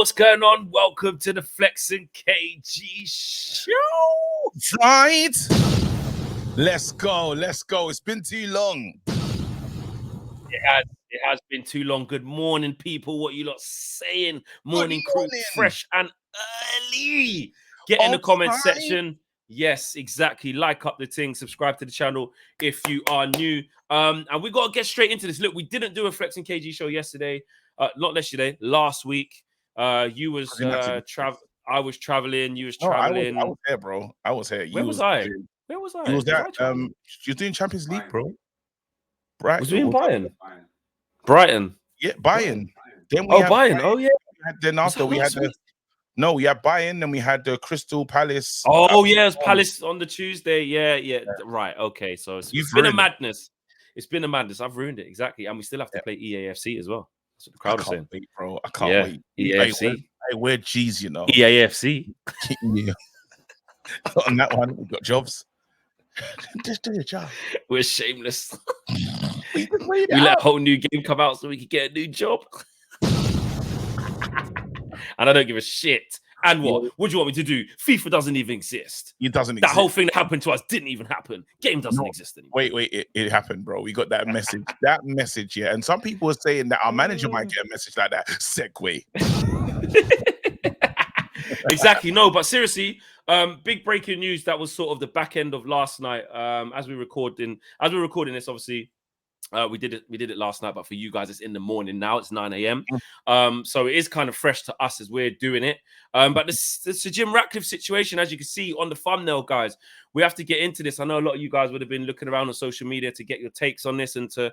what's going on? Welcome to the Flex and KG show. Right. Let's go. It's been too long. It has been too long. Good morning, people. What you lot saying? Morning crew, fresh and early. Get in the comment section. Yes, exactly. Like up the thing, subscribe to the channel if you are new. And we got to get straight into this. Look, we didn't do a Flex and KG show yesterday. Not yesterday, last week. You was I was traveling. You was traveling. I was here, bro. I was here. Where was I? Where was I? You was that? You're doing Champions League, bro. Brighton. Was we in Bayern? Brighton. Yeah, Bayern. Then we Bayern. Oh yeah. Then after we had we had Bayern, then we had the Crystal Palace. Oh yeah, it was Palace on the Tuesday. Yeah. Right. Okay. So it's been a madness. It's been a madness. I've ruined it exactly, and we still have to play EAFC as well. That's what the crowd is saying. Wait, bro. I can't wait. EAFC. Hey, we're G's, you know. EAFC. Yeah. On that one, we got jobs. Just do your job. We're shameless. we let a whole new game come out so we could get a new job. And I don't give a shit. And what? What do you want me to do? FIFA doesn't even exist. It doesn't exist. That whole thing that happened to us didn't even happen. Game doesn't exist anymore. Wait, it happened, bro. We got that message. That message, yeah. And some people are saying that our manager might get a message like that. Segue. Exactly. No, but seriously, big breaking news. That was sort of the back end of last night. As we're recording this, obviously. We did it last night, but for you guys, it's in the morning now. It's 9 a.m. So it is kind of fresh to us as we're doing it. But this Jim Ratcliffe situation, as you can see on the thumbnail, guys, we have to get into this. I know a lot of you guys would have been looking around on social media to get your takes on this and to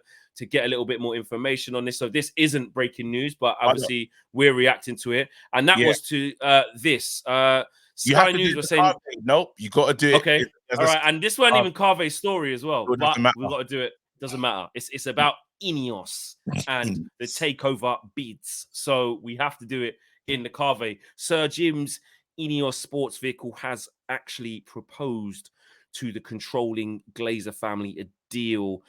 get a little bit more information on this. So this isn't breaking news, but obviously we're reacting to it. And that was to this. Sky News was saying, nope, you got to do it. Okay, all right. And this wasn't even Carve's story as well, but we got to do it. Doesn't matter. It's about Ineos and the takeover bids. So we have to do it in the Carve. Sir Jim's Ineos sports vehicle has actually proposed to the controlling Glazer family a deal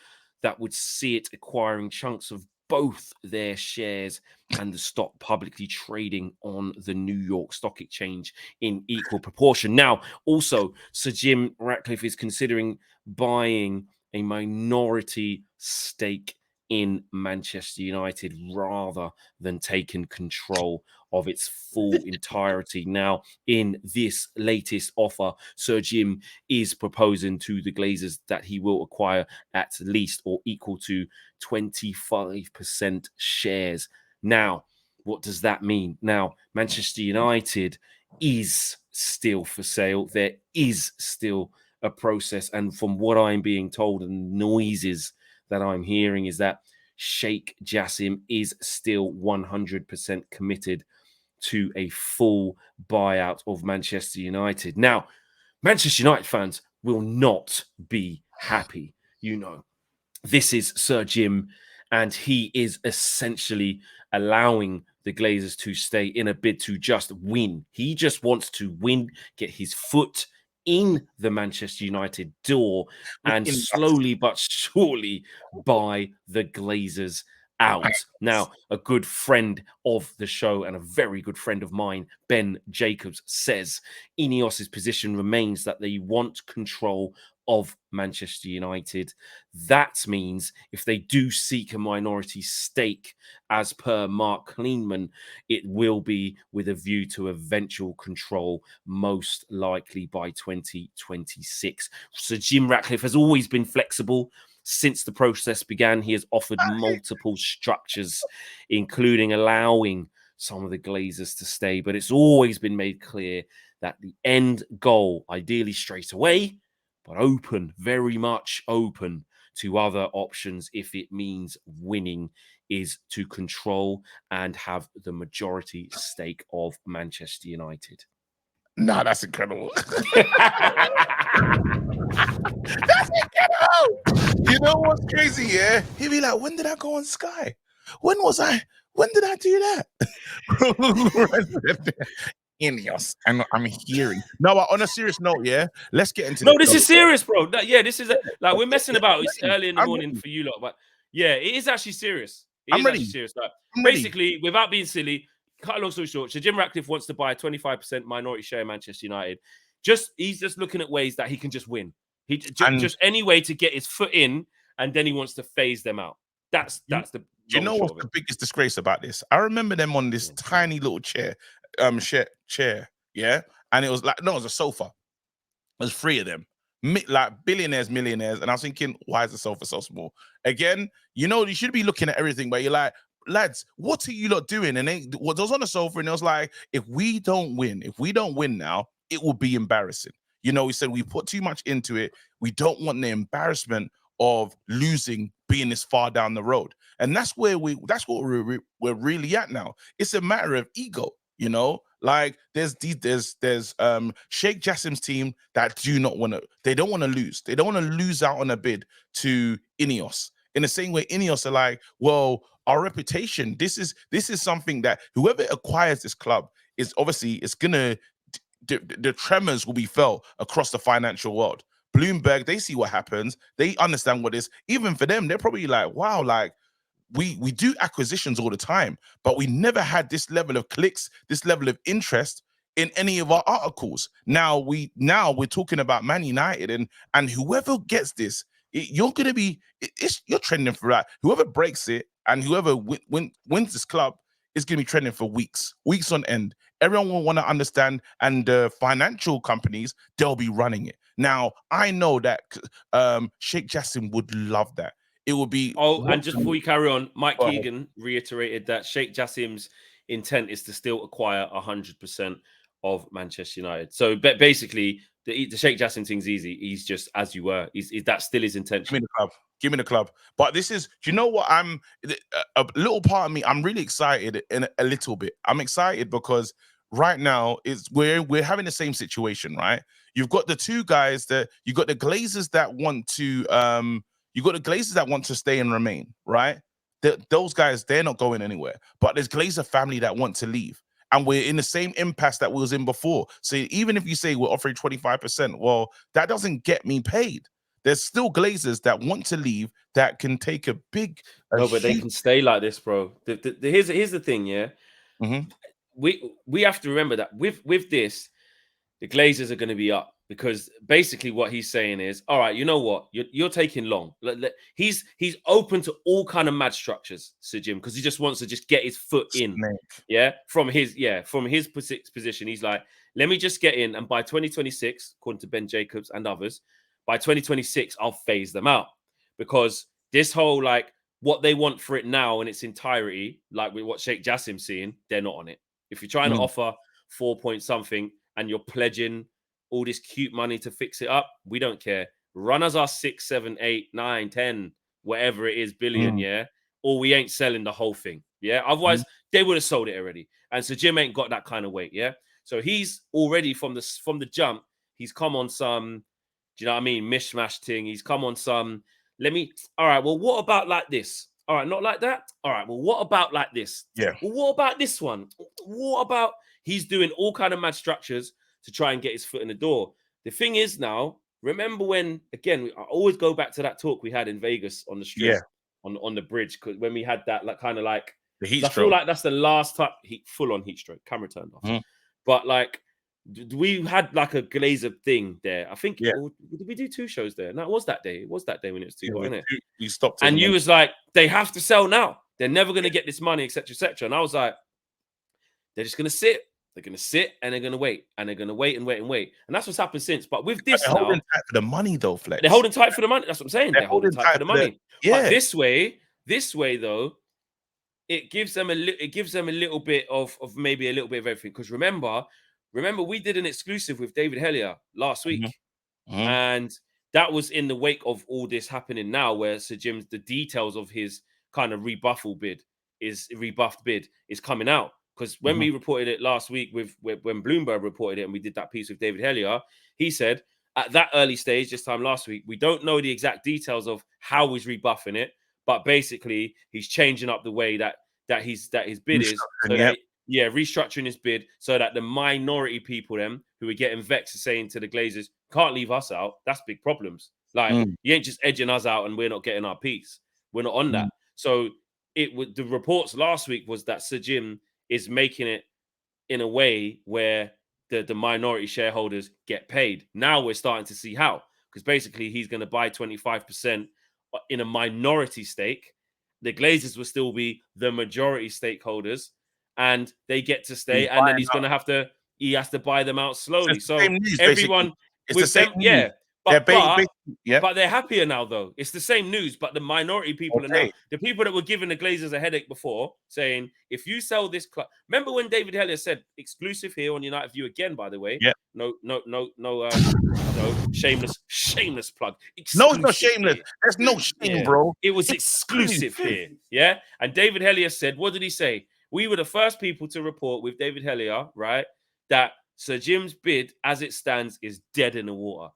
that would see it acquiring chunks of both their shares and the stock publicly trading on the New York Stock Exchange in equal proportion. Now, also, Sir Jim Ratcliffe is considering buying a minority stake in Manchester United rather than taking control of its full entirety. Now, in this latest offer, Sir Jim is proposing to the Glazers that he will acquire at least or equal to 25% shares. Now, what does that mean? Now, Manchester United is still for sale. There is still a process, and from what I'm being told and noises that I'm hearing is that Sheikh Jassim is still 100% committed to a full buyout of Manchester United. Now, Manchester United fans will not be happy. You know, this is Sir Jim, and he is essentially allowing the Glazers to stay in a bid to just win. He just wants to win, get his foot in the Manchester United door and slowly but surely buy the Glazers out. Now, a good friend of the show and a very good friend of mine, Ben Jacobs, says Ineos's position remains that they want control of Manchester United. That means if they do seek a minority stake, as per Mark Kleinman, it will be with a view to eventual control, most likely by 2026. So Jim Ratcliffe has always been flexible. Since the process began, he has offered multiple structures, including allowing some of the Glazers to stay. But it's always been made clear that the end goal, ideally straight away, but open, very much open to other options if it means winning, is to control and have the majority stake of Manchester United. Nah, that's incredible. That's incredible. You know what's crazy, yeah? He'd be like, when did I go on Sky? When did I do that? Ineos, and I'm hearing. No, but on a serious note, yeah, let's get into. No, this is serious, bro. Yeah, this is like we're messing about. It's early in the morning for you lot, but yeah, it is actually serious. It is actually serious. Like, basically, without being silly, cut a long story short, so Jim Ratcliffe wants to buy a 25% minority share in Manchester United. He's just looking at ways that he can just win. Just any way to get his foot in, and then he wants to phase them out. That's the. Do you know what's the biggest disgrace about this? I remember them on this tiny little chair, yeah, and it was like, no, it was a sofa. There's 3 of them, like billionaires, millionaires, and I was thinking, why is the sofa so small? Again, you know, you should be looking at everything, but you're like, lads, what are you lot doing? And they was on the sofa, and it was like, if we don't win now, it will be embarrassing. You know, he said we put too much into it. We don't want the embarrassment of losing, being this far down the road, and that's what we're really at now. It's a matter of ego, you know. Like there's Sheikh Jassim's team that don't want to lose. They don't want to lose out on a bid to Ineos. In the same way, Ineos are like, well, our reputation. This is something that whoever acquires this club is obviously it's gonna. The tremors will be felt across the financial world. Bloomberg, they see what happens. They understand what is. Even for them, they're probably like, wow, like we do acquisitions all the time, but we never had this level of clicks, this level of interest in any of our articles. Now we're talking about Man United, and whoever gets this, you're trending for that. Whoever breaks it and whoever wins this club is going to be trending for weeks on end. Everyone will want to understand, and the financial companies, they'll be running it. Now, I know that Sheikh Jassim would love that. It would be... Oh, and just before you carry on, Mike Keegan reiterated that Sheikh Jassim's intent is to still acquire 100% of Manchester United. So basically, the Sheikh Jassim thing's easy. He's just as you were. That's still his intention. Give me the club. But this is, do you know what? I'm a little part of me, I'm really excited in a little bit. I'm excited because right now we're having the same situation, right? You've got the two guys you got the Glazers that want to stay and remain, right? Those guys, they're not going anywhere. But there's Glazer family that want to leave. And we're in the same impasse that we was in before. So even if you say we're offering 25%, well, that doesn't get me paid. There's still Glazers that want to leave that can take a big... but they can stay like this, bro. Here's the thing, yeah? Mm-hmm. We have to remember that with this, the Glazers are going to be up, because basically what he's saying is, all right, you know what? You're taking long. He's open to all kind of mad structures, Sir Jim, because he just wants to just get his foot in. Yeah, from his position, he's like, let me just get in, and by 2026, according to Ben Jacobs and others, by 2026, I'll phase them out, because this whole like what they want for it now in its entirety, like with what Sheikh Jassim's seeing, they're not on it. If you're trying to offer 4 point something and you're pledging all this cute money to fix it up, we don't care. Run us our 6, 7, 8, 9, 10, whatever it is, billion, yeah? Or we ain't selling the whole thing, yeah? Otherwise, they would have sold it already. And so Jim ain't got that kind of weight, yeah? So he's already from the jump, he's come on some, do you know what I mean, mishmash thing. He's come on some, all right, well, what about like this? All right, not like that? All right, well, what about like this? Yeah. Well, what about this one? What about... He's doing all kind of mad structures to try and get his foot in the door. The thing is now, remember when, again, I always go back to that talk we had in Vegas on the strip, on the bridge, because when we had that, like, kind of like, the heat stroke. I feel like that's the last time, full on heat stroke, camera turned off. But like, we had like a Glazer thing there. I think, did we do 2 shows there? No, it was that day. It was that day when it was too hot, innit? You stopped. And you was like, they have to sell now. They're never going to get this money, etc., etc. And I was like, they're just going to sit. They're going to sit and they're going to wait, and they're going to wait and wait and wait. And that's what's happened since. But with this they're holding tight for the money, though, Flex. They're holding tight for the money. That's what I'm saying. They're holding tight for the money. Yeah. But this way, though, it gives them a little bit of maybe a little bit of everything. Because remember, we did an exclusive with David Hellier last week. And that was in the wake of all this happening now, where Sir Jim's, the details of his kind of rebuffed bid is coming out. Because when we reported it last week, when Bloomberg reported it, and we did that piece with David Hellier, he said at that early stage, this time last week, we don't know the exact details of how he's rebuffing it, but basically he's changing up the way that his bid is, so restructuring his bid so that the minority people, them who are getting vexed, are saying to the Glazers, can't leave us out. That's big problems. Like you ain't just edging us out and we're not getting our piece. We're not on that. So the reports last week was that Sir Jim is making it in a way where the minority shareholders get paid. Now we're starting to see how, because basically he's going to buy 25% in a minority stake. The Glazers will still be the majority stakeholders, and they get to stay. And then he has to buy them out slowly. So everyone with them, yeah. But they're happier now, though. It's the same news, but the minority people are now the people that were giving the Glazers a headache before, saying, if you sell this club, remember when David Hellier said, exclusive here on United View again, by the way. Yeah. No, shameless plug. No, it's not shameless. Here. There's no shame, bro. It was exclusive here. Yeah. And David Hellier said, what did he say? We were the first people to report with David Hellier, right, that Sir Jim's bid, as it stands, is dead in the water.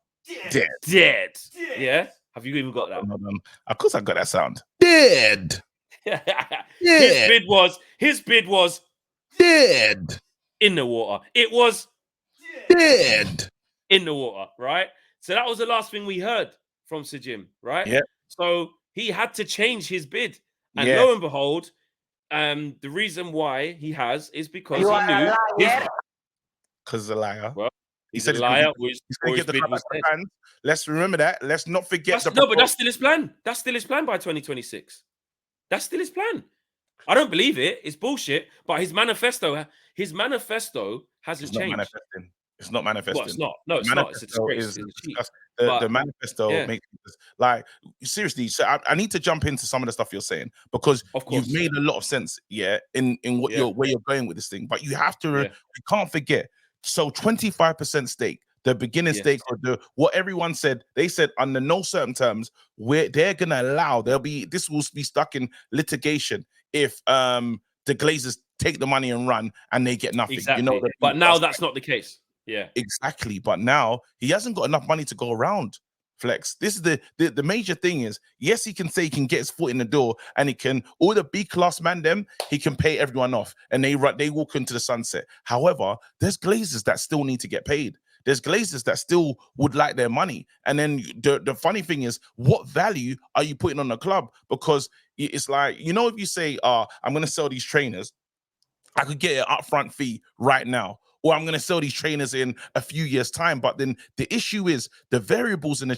Dead. Yeah. Have you even got that? Of course, I got that sound. Dead. His bid was dead in the water. It was dead in the water, right? So that was the last thing we heard from Sir Jim, right? Yeah. So he had to change his bid, and lo and behold, the reason why he has is because he knew because the liar. Well, he said a liar. He's going to get the club back to fans. Let's remember that. Let's not forget. But that's still his plan. That's still his plan by 2026. That's still his plan. I don't believe it. It's bullshit. But his manifesto hasn't changed. It's not manifesting. Well, it's not. No, it's not. It's a disgrace. The manifesto makes like seriously. So I need to jump into some of the stuff you're saying because you've made a lot of sense. Yeah, in what where you're going with this thing. But you have to. We can't forget. So 25% stake. The beginning stake for what everyone said. They said under no certain terms where they're gonna allow. This will be stuck in litigation if the Glazers take the money and run and they get nothing. Exactly. You know, but now that's not the case. Yeah, exactly. But now he hasn't got enough money to go around. Flex. This is the major thing is, yes, he can say he can get his foot in the door and he can, all the B-class man, he can pay everyone off and they walk into the sunset. However, there's Glazers that still need to get paid. There's Glazers that still would like their money. And then the funny thing is, what value are you putting on the club? Because it's like, you know, if you say, I'm going to sell these trainers, I could get an upfront fee right now. Or I'm going to sell these trainers in a few years' time. But then the issue is the variables and the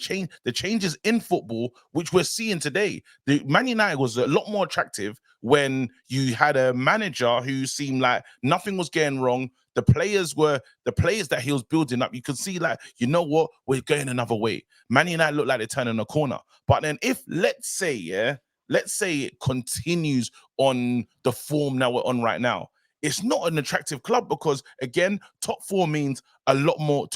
changes in football, which we're seeing today. The Man United was a lot more attractive when you had a manager who seemed like nothing was going wrong. The players that he was building up. You could see like, you know what, we're going another way. Man United looked like they're turning a corner. But then if, let's say it continues on the form that we're on right now, it's not an attractive club because, again, top four means a lot more.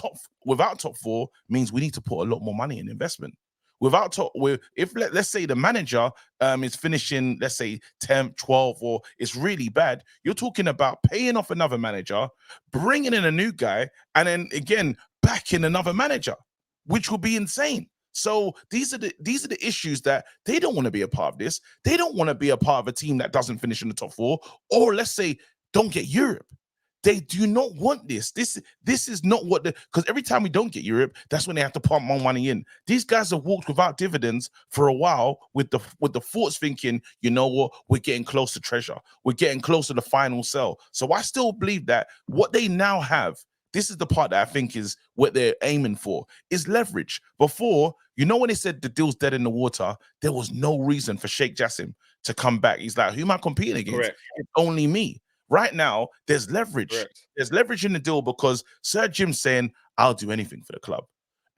Without top four means we need to put a lot more money in investment. Without let's say the manager is finishing, let's say 10th, 12th, or it's really bad, you're talking about paying off another manager, bringing in a new guy, and then again backing another manager, which will be insane. So these are the issues that they don't want to be a part of this. They don't want to be a part of a team that doesn't finish in the top four, or let's say don't get Europe. They do not want this. This is not what because every time we don't get Europe, that's when they have to pump more money in. These guys have walked without dividends for a while with the thoughts thinking, you know what, we're getting close to treasure. We're getting close to the final sell. So I still believe that what they now have, this is the part that I think is what they're aiming for, is leverage. Before, you know, when they said the deal's dead in the water, there was no reason for Sheikh Jassim to come back. He's like, who am I competing against? Correct. It's only me. Right now, there's leverage. Correct. There's leverage in the deal because Sir Jim's saying, I'll do anything for the club.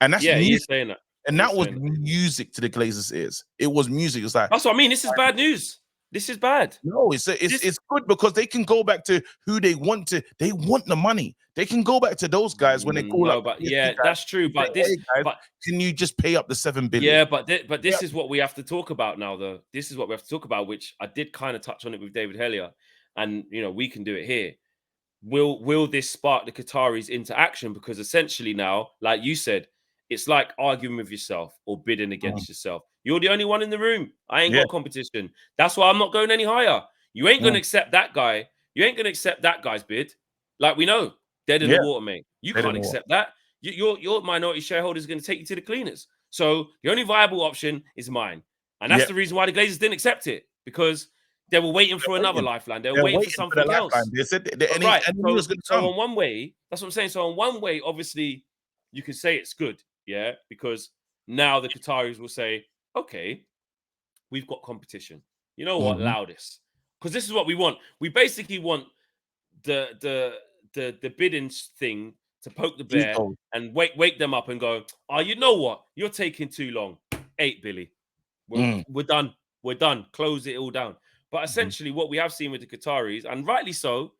And that's he's saying that. And that was music to the Glazers' ears. It was music. It's like, that's what I mean. This is bad news. This is bad. No, it's good because they can go back to who they want to. They want the money. They can go back to those guys when they call up. But that's true. But can you just pay up the $7 billion? Yeah, but this is what we have to talk about now, though. This is what we have to talk about, which I did kind of touch on it with David Hellier. And, you know, we can do it here. Will this spark the Qataris into action? Because essentially now, like you said, it's like arguing with yourself or bidding against yourself. You're the only one in the room. I ain't got competition. That's why I'm not going any higher. You ain't going to accept that guy. You ain't going to accept that guy's bid. Like we know, dead in the water, mate. You can't accept that. Your minority shareholder is going to take you to the cleaners. So the only viable option is mine. And that's the reason why the Glazers didn't accept it, because They were waiting for another lifeline. They were They're waiting for the something else. lifeline. They said any Right. was going to So come. on one way, that's what I'm saying. So on one way, obviously, you could say it's good, yeah, because now the Qataris will say, okay, we've got competition. You know what? Allow this, because this is what we want. We basically want the bidding thing to poke the bear and wake them up and go, oh, you know what? You're taking too long. 8 Billy. We're done. We're done. Close it all down. But essentially, what we have seen with the Qataris, and rightly so,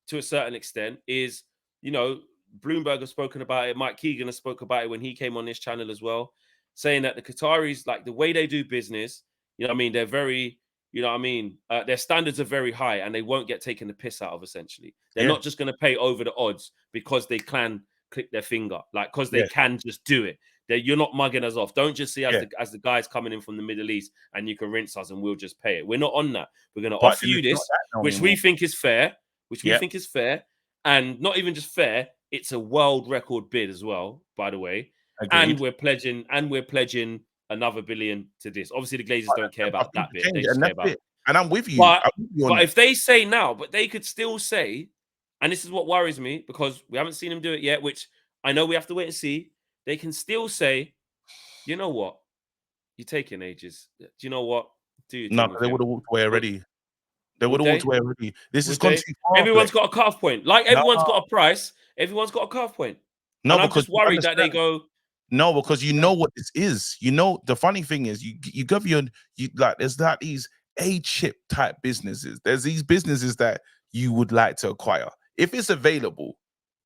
to a certain extent, is, you know, Bloomberg has spoken about it. Mike Keegan has spoken about it when he came on this channel as well, saying that the Qataris, like the way they do business, you know what I mean? They're very, you know what I mean? Their standards are very high and they won't get taken the piss out of, essentially. They're not just going to pay over the odds because they can click their finger, like, because they can just do it. You're not mugging us off. Don't just see us as the guys coming in from the Middle East and you can rinse us and we'll just pay it. We're not on that. We're going to offer you this, which we think is fair, and not even just fair, it's a world record bid as well, by the way. Agreed. And we're pledging another billion to this. Obviously, the Glazers don't care about that bit. They just care about it. And I'm with you. But if they say now, but they could still say, and this is what worries me because we haven't seen them do it yet, which I know we have to wait and see. They can still say, you know what? You're taking ages. Do you know what? No, they would have walked away already. They would have walked away already. This is gone too far. Everyone's got a cutoff point. Like everyone's got a price. Everyone's got a cutoff point. No, and I'm just worried that they go. No, because you know what this is. You know, the funny thing is, you go for there's that these A-chip type businesses. There's these businesses that you would like to acquire if it's available.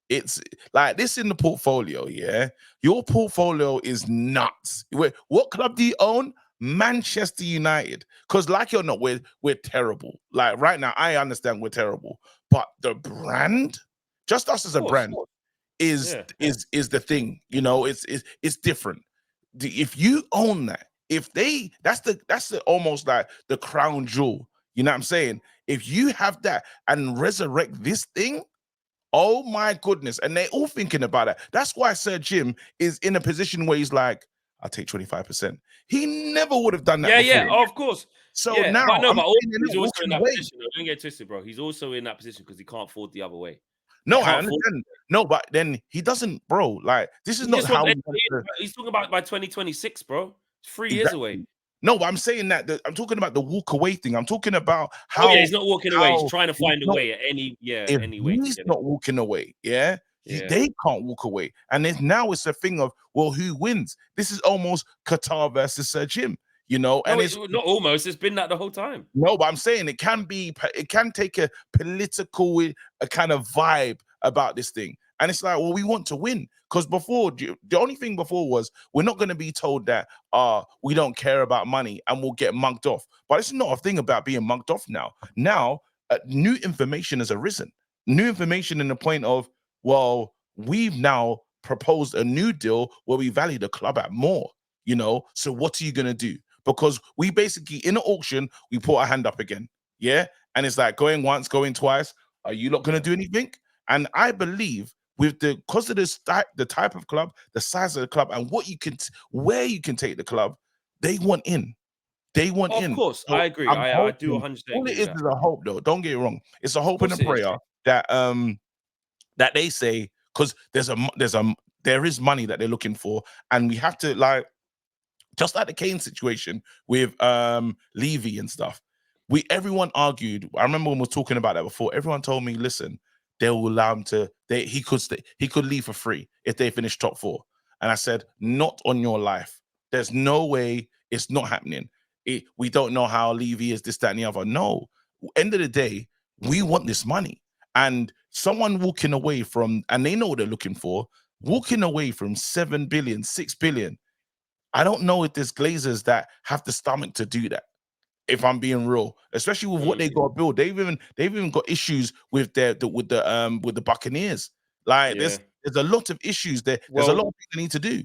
It's like this in the portfolio. Yeah, your portfolio is nuts. What club do you own? Manchester United. Because like you're not, we're terrible. Like right now, I understand we're terrible, but the brand, just us as a brand, is the thing. You know, it's different. If you own that, that's the almost like the crown jewel. You know what I'm saying? If you have that and resurrect this thing, oh my goodness. And they're all thinking about it. That's why Sir Jim is in a position where he's like, I'll take 25%. He never would have done that before. Yeah, of course. So now, but he's also in that position. Don't get twisted, bro. He's also in that position because he can't afford the other way. No, I understand. No, but then he doesn't, bro. Like, this is not how he's talking about by 2026, bro. It's 3 years away. No, but I'm saying that I'm talking about the walk away thing. I'm talking about how. Oh, yeah, he's not walking away. He's trying to find a way at any way. He's not walking away. Yeah. They can't walk away. And now it's a thing of, well, who wins? This is almost Qatar versus Sir Jim, you know? No, and it's not almost, it's been that the whole time. No, but I'm saying it can take a political kind of vibe about this thing. And it's like, well, we want to win. Because before, the only thing before was we're not going to be told that we don't care about money and we'll get mugged off. But it's not a thing about being mugged off now. Now, new information has arisen. New information in the point of, well, we've now proposed a new deal where we value the club at more, you know? So what are you going to do? Because we basically, in an auction, we put our hand up again. Yeah? And it's like going once, going twice. Are you not going to do anything? And I believe because of the type of club, the size of the club, and where you can take the club, they want in. They want in. Of course, so I agree. I do 100%. All it is a hope, though. Don't get it wrong. It's a hope and a prayer that they say, because there is money that they're looking for, and we have to, like, just like the Kane situation with Levy and stuff. Everyone argued. I remember when we were talking about that before. Everyone told me, listen, they will allow him to. He could leave for free if they finish top 4. And I said, not on your life. There's no way it's not happening. We don't know how Levy is, this, that, and the other. No. End of the day, we want this money. And someone walking away from, and they know what they're looking for, walking away from 7 billion, 6 billion. I don't know if there's Glazers that have the stomach to do that. If I'm being real, especially with what they got to build, they've even got issues with the Buccaneers. Like there's a lot of issues there. There's a lot of things they need to do.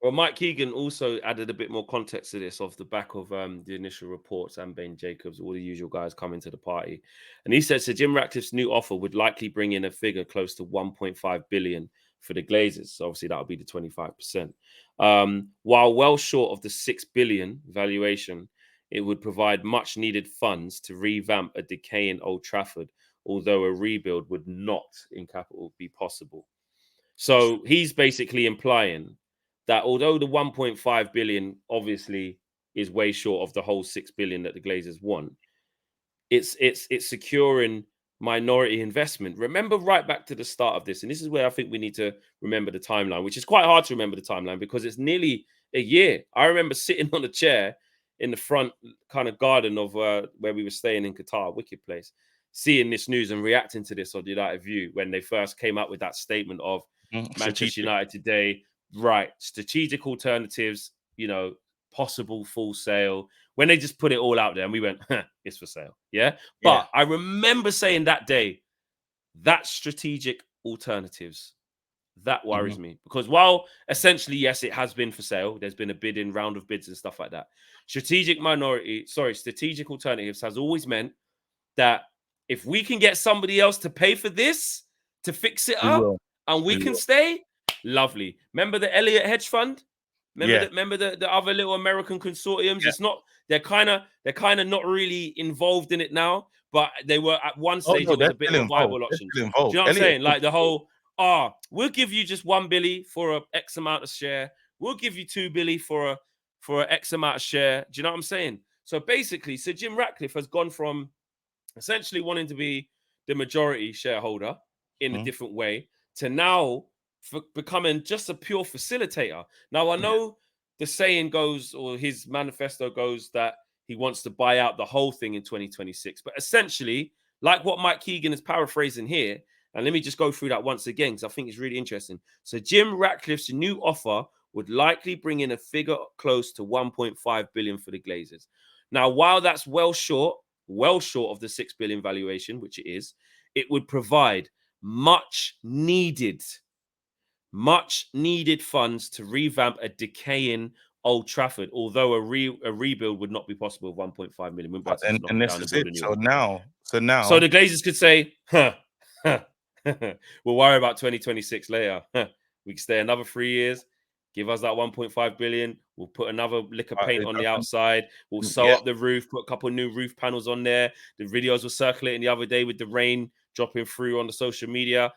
Well, Mike Keegan also added a bit more context to this off the back of the initial reports and Ben Jacobs, all the usual guys coming to the party. And he said, so Jim Ratcliffe's new offer would likely bring in a figure close to 1.5 billion for the Glazers. So obviously that would be the 25%. While well short of the 6 billion valuation, it would provide much needed funds to revamp a decaying Old Trafford, although a rebuild would not in capital be possible. So he's basically implying that although the 1.5 billion obviously is way short of the whole 6 billion that the Glazers want, it's securing minority investment. Remember right back to the start of this, and this is where I think we need to remember the timeline, which is quite hard to remember the timeline because it's nearly a year. I remember sitting on a chair in the front kind of garden of where we were staying in Qatar, wicked place, seeing this news and reacting to this on the United View when they first came out with that statement of Manchester United today, right, strategic alternatives, you know, possible full sale, when they just put it all out there and we went, it's for sale. Yeah. But I remember saying that day, that strategic alternatives, that worries me because while essentially, yes, it has been for sale, there's been a bidding round of bids and stuff like that. Strategic alternatives has always meant that if we can get somebody else to pay for this, to fix it up, and we can stay, lovely. Remember the Elliott hedge fund? Remember the other little American consortiums? It's not, they're kind of not really involved in it now, but they were at one stage, it was a bit of a viable option. Do you know what I'm saying? Like the whole, we'll give you just 1 billy for a X amount of share. We'll give you 2 billy for a X amount of share. Do you know what I'm saying? So basically, Sir Jim Ratcliffe has gone from essentially wanting to be the majority shareholder in a different way to now becoming just a pure facilitator. Now, I know the saying goes, or his manifesto goes, that he wants to buy out the whole thing in 2026. But essentially, like what Mike Keegan is paraphrasing here, and let me just go through that once again, because I think it's really interesting. So Jim Ratcliffe's new offer would likely bring in a figure close to 1.5 billion for the Glazers. Now, while that's well short of the 6 billion valuation, which it is, it would provide much needed funds to revamp a decaying Old Trafford, although a rebuild would not be possible with 1.5 million. And this is it. So now the Glazers could say, we'll worry about 2026 later. We can stay another 3 years. Give us that 1.5 billion. We'll put another lick of paint on the outside. We'll sew up the roof, put a couple of new roof panels on there. The videos were circulating the other day with the rain dropping through on the social media.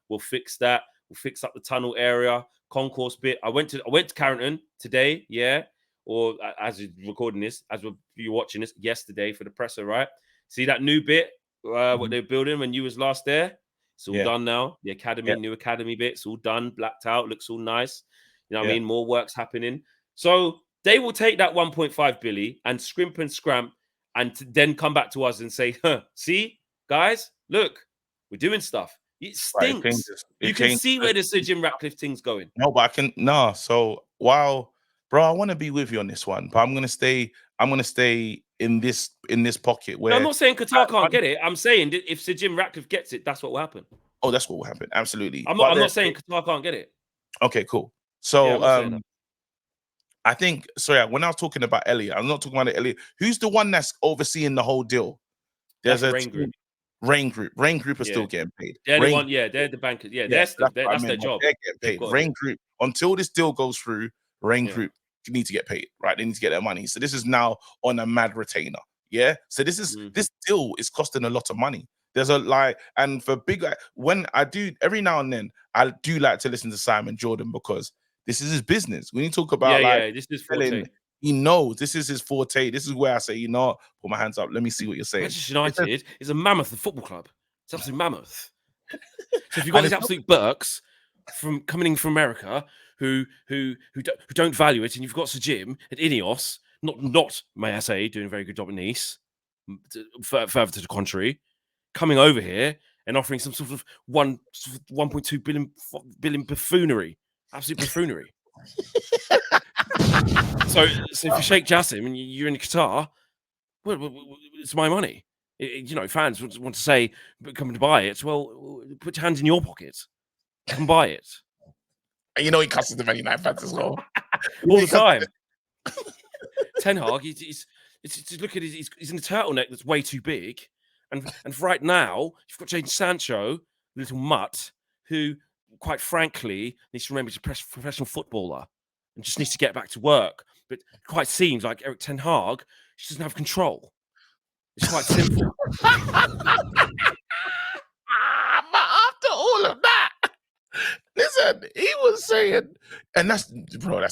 We'll fix that. We'll fix up the tunnel area, concourse bit. I went to Carrington today, or as you're recording this, as you're watching this, yesterday for the presser, right? See that new bit, what they're building when you was last there? It's all done now. The academy, new academy bit, it's all done, blacked out, looks all nice. You know what I mean? More work's happening. So they will take that 1.5 billion and scrimp and scramp and then come back to us and say, see, guys, look, we're doing stuff. It stinks. Right, you can see where the Sir Jim Ratcliffe thing's going. No, but So while, bro, I want to be with you on this one, but I'm gonna stay in this pocket where I'm not saying Qatar can't get it. I'm saying that if Sir Jim Ratcliffe gets it, that's what will happen. Oh, that's what will happen. Absolutely. I'm not saying Qatar can't get it. Okay, cool. So I think when I was talking about Elliott, I'm not talking about Elliott. Who's the one that's overseeing the whole deal? There's a Rain Group. Rain Group are still getting paid. They're the one, they're the bankers. That's their job. They're getting paid. Rain Group, until this deal goes through, Rain Group need to get paid, right? They need to get their money. So this is now on a mad retainer. Yeah. So this deal is costing a lot of money. There's and for big, when I do every now and then, I do like to listen to Simon Jordan because this is his business. When you talk about this is forte. He knows this is his forte. This is where I say, put my hands up. Let me see what you're saying. Manchester United is a mammoth football club. It's absolutely mammoth. So if you've got these absolute Burks coming in from America who don't value it, and you've got Sir Jim at Ineos, not may I say, doing a very good job at Nice, further to the contrary, coming over here and offering some sort of 1.2 billion buffoonery, absolute buffoonery. So if you shake Jassim and you're in Qatar, well, it's my money. Fans want to say, come to buy it. Well, put your hands in your pockets. Come buy it. And he cusses the Man United fans as well. All the time. Ten Hag, he's look at he's in a turtleneck that's way too big. And right now, you've got Jadon Sancho, little mutt, who, quite frankly, needs to remember he's a professional footballer and just needs to get back to work. But it quite seems like Eric Ten Hag She doesn't have control. It's quite simple. But after all of that, listen, he was saying, and that's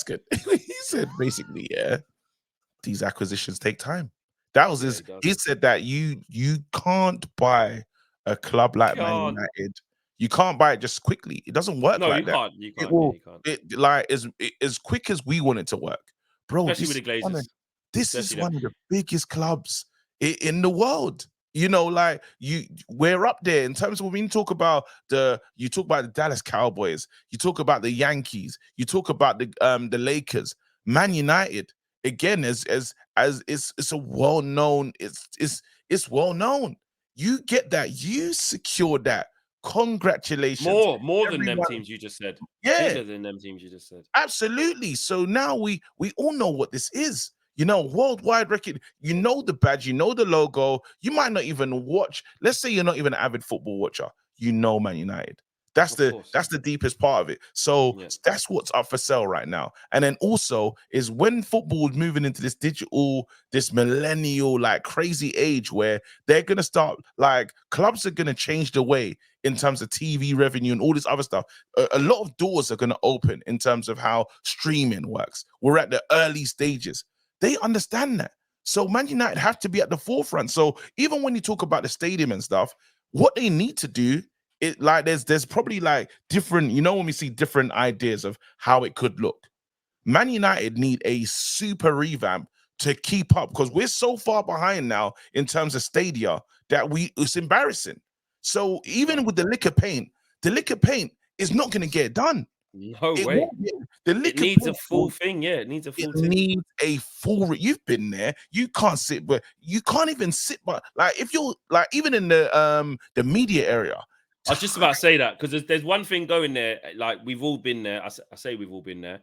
good. He said basically, yeah, these acquisitions take time. That was his. He said that you can't buy a club like Man United. You can't buy it just quickly. It doesn't work like that. You can't. It like as quick as we want it to work, bro. Especially with the Glazers. This is one of the biggest clubs in the world. You know, like we're up there in terms of when you talk about the Dallas Cowboys, you talk about the Yankees, you talk about the Lakers, Man United. Again, as it's a well-known, it's well-known. You get that, you secured that. Congratulations. More than them teams you just said. Yeah. Bigger than them teams you just said. Absolutely. So now we all know what this is. You know, worldwide record, you know the badge, you know the logo. You might not even watch. Let's say you're not even an avid football watcher. You know Man United. That's the deepest part of it. So that's what's up for sale right now. And then also is when football is moving into this digital, this millennial, like crazy age where they're gonna start, like clubs are gonna change the way in terms of TV revenue and all this other stuff. A lot of doors are gonna open in terms of how streaming works. We're at the early stages. They understand that. So Man United have to be at the forefront. So even when you talk about the stadium and stuff, what they need to do, there's probably like different, you know, when we see different ideas of how it could look. Man United need a super revamp to keep up because we're so far behind now in terms of stadia that it's embarrassing. So even with the liquor paint is not going to get it done. No way. It needs a full thing. Yeah, it needs a full thing. It needs a full. You've been there. You can't sit, but you can't even sit. But like, if you're like, even in the media area, I was just about to say that because there's one thing going there. Like we've all been there. I say we've all been there.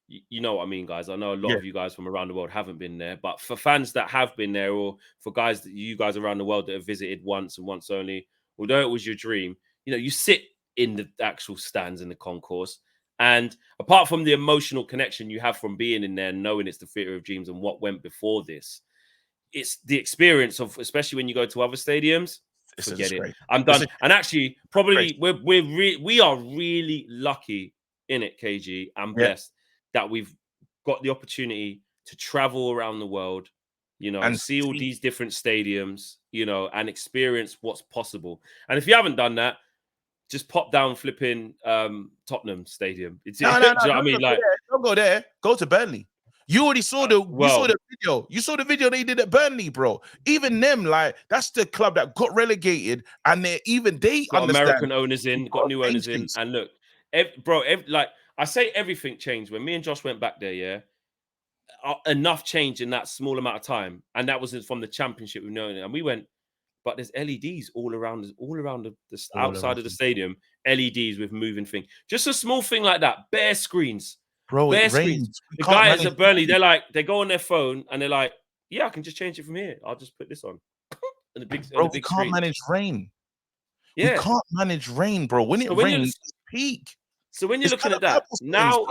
You know what I mean, guys. I know a lot of you guys from around the world haven't been there, but for fans that have been there, or for you guys around the world that have visited once and once only, although it was your dream, you know, you sit in the actual stands in the concourse. And apart from the emotional connection you have from being in there, knowing it's the theatre of dreams and what went before this, it's the experience of, especially when you go to other stadiums. Forget it. I'm done. And actually, probably we are really lucky in it, KG, and blessed that we've got the opportunity to travel around the world, you know, and see all these different stadiums, you know, and experience what's possible. And if you haven't done that, just pop down flipping Tottenham Stadium. You know what I mean? Like, don't go there. Go to Burnley. You already saw the video. You saw the video they did at Burnley, bro. Even them, like, that's the club that got relegated, and they got understand. American owners in, got new owners in, and look, like I say, everything changed when me and Josh went back there. Yeah, enough change in that small amount of time, and that was from the Championship. We know, and we went. But there's LEDs all around the outside of the stadium. LEDs with moving thing. Just a small thing like that. Bare screens, bro. Bare screens. The guys at Burnley, they go on their phone and they're like, "Yeah, I can just change it from here. I'll just put this on." And we can't manage rain. Yeah, we can't manage rain, bro. When it rains, it's peak. So when you're looking at that now,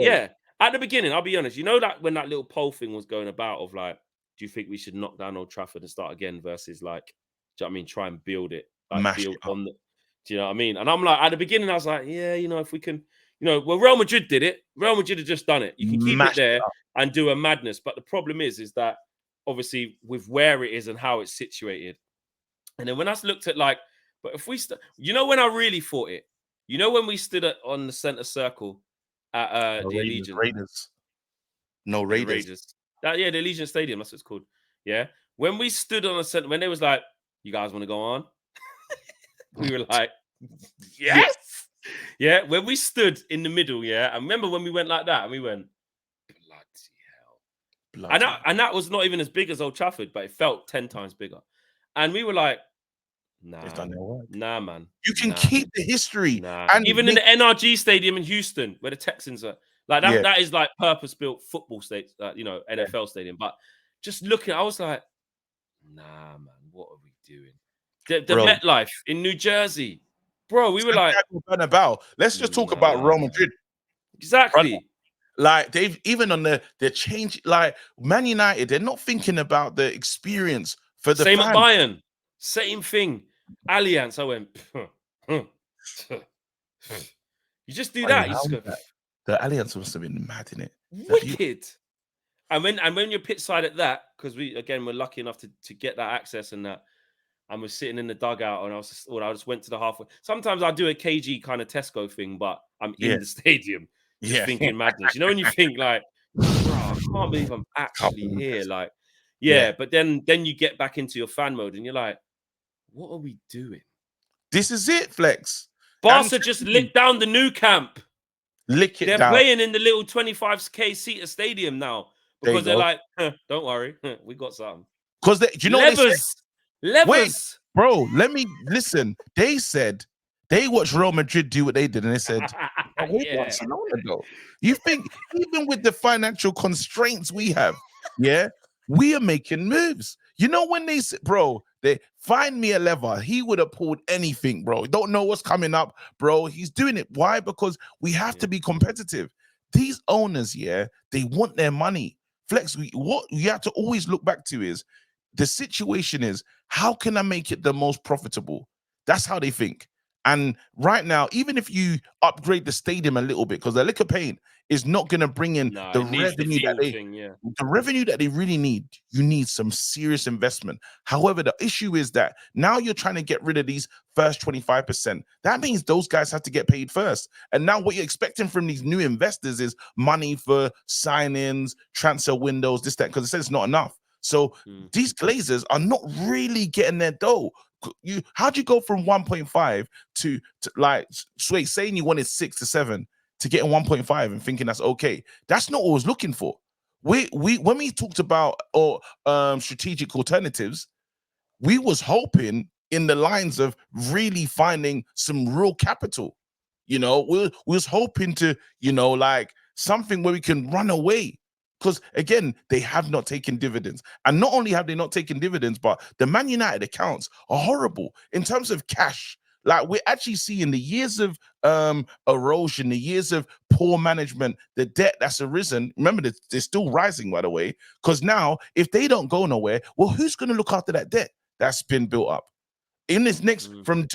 at the beginning, I'll be honest. You know that when that little poll thing was going about of like, do you think we should knock down Old Trafford and start again versus like, do you know what I mean? Try and build it. Like build on the, do you know what I mean? And I'm like, at the beginning, I was like, yeah, you know, if we can, you know, well, Real Madrid did it. Real Madrid have just done it. You can keep it there and do a madness. But the problem is that obviously with where it is and how it's situated. And then when I looked at like, but if we, you know, when I really thought it, you know, when we stood on the center circle at the Allegiant. Raiders. The Allegiant Stadium. That's what it's called. Yeah. When we stood on the center, when they was like, you guys want to go on? We were like, yes. Yeah. When we stood in the middle, yeah. I remember when we went like that and we went, bloody hell. And that was not even as big as Old Trafford, but it felt 10 times bigger. And we were like, nah, man. You can keep the history. And even in the NRG Stadium in Houston, where the Texans are, like that is like purpose-built football state, you know, NFL stadium. But just looking, I was like, nah, man, what are we doing? The MetLife in New Jersey, bro. We were like, let's just talk about Real Madrid. Exactly. Like they've even on the change, like Man United, they're not thinking about the experience for the Same at fans. Bayern. Same thing. Allianz. I went. You just do that. You just go. The Alliance must have been mad in it. Wicked. And when you're pit side at that, because we're lucky enough to get that access and that, and we're sitting in the dugout, and I just went to the halfway. Sometimes I do a KG kind of Tesco thing, but I'm in the stadium, just thinking madness. You know, when you think like, bro, I can't believe I'm actually here. Like, but then you get back into your fan mode, and you're like, what are we doing? This is it, Flex. Barca just licked down the new camp. Lick it They're down. playing in the little 25k seater stadium now because they're like, don't worry, we got something. Because you know Levers. Wait, bro, let me listen. They said they watched Real Madrid do what they did, and they said, Barcelona though. You think even with the financial constraints we have, we are making moves. You know when they said, bro, they find me a lever, he would have pulled anything, bro. Don't know what's coming up, bro. He's doing it. Why? Because we have to be competitive. These owners, they want their money. Flex, what you have to always look back to is the situation is, how can I make it the most profitable? That's how they think. And right now, even if you upgrade the stadium a little bit, because the liquor paint is not going to bring in the revenue the revenue that they really need. You need some serious investment. However, the issue is that now you're trying to get rid of these first 25%. That means those guys have to get paid first. And now what you're expecting from these new investors is money for sign-ins, transfer windows, this, that, because it says it's not enough. So these Glazers are not really getting their dough. How'd you go from 1.5 to like saying you wanted 6 to 7 to getting 1.5 and thinking that's okay? That's not what I was looking for. We when we talked about strategic alternatives, we was hoping in the lines of really finding some real capital. You know, we was hoping to, like something where we can run away. Because again, they have not taken dividends. And not only have they not taken dividends, but the Man United accounts are horrible in terms of cash. Like we're actually seeing the years of erosion, the years of poor management, the debt that's arisen. Remember, they're still rising, by the way, because now if they don't go nowhere, well, who's going to look after that debt that's been built up? In this next, from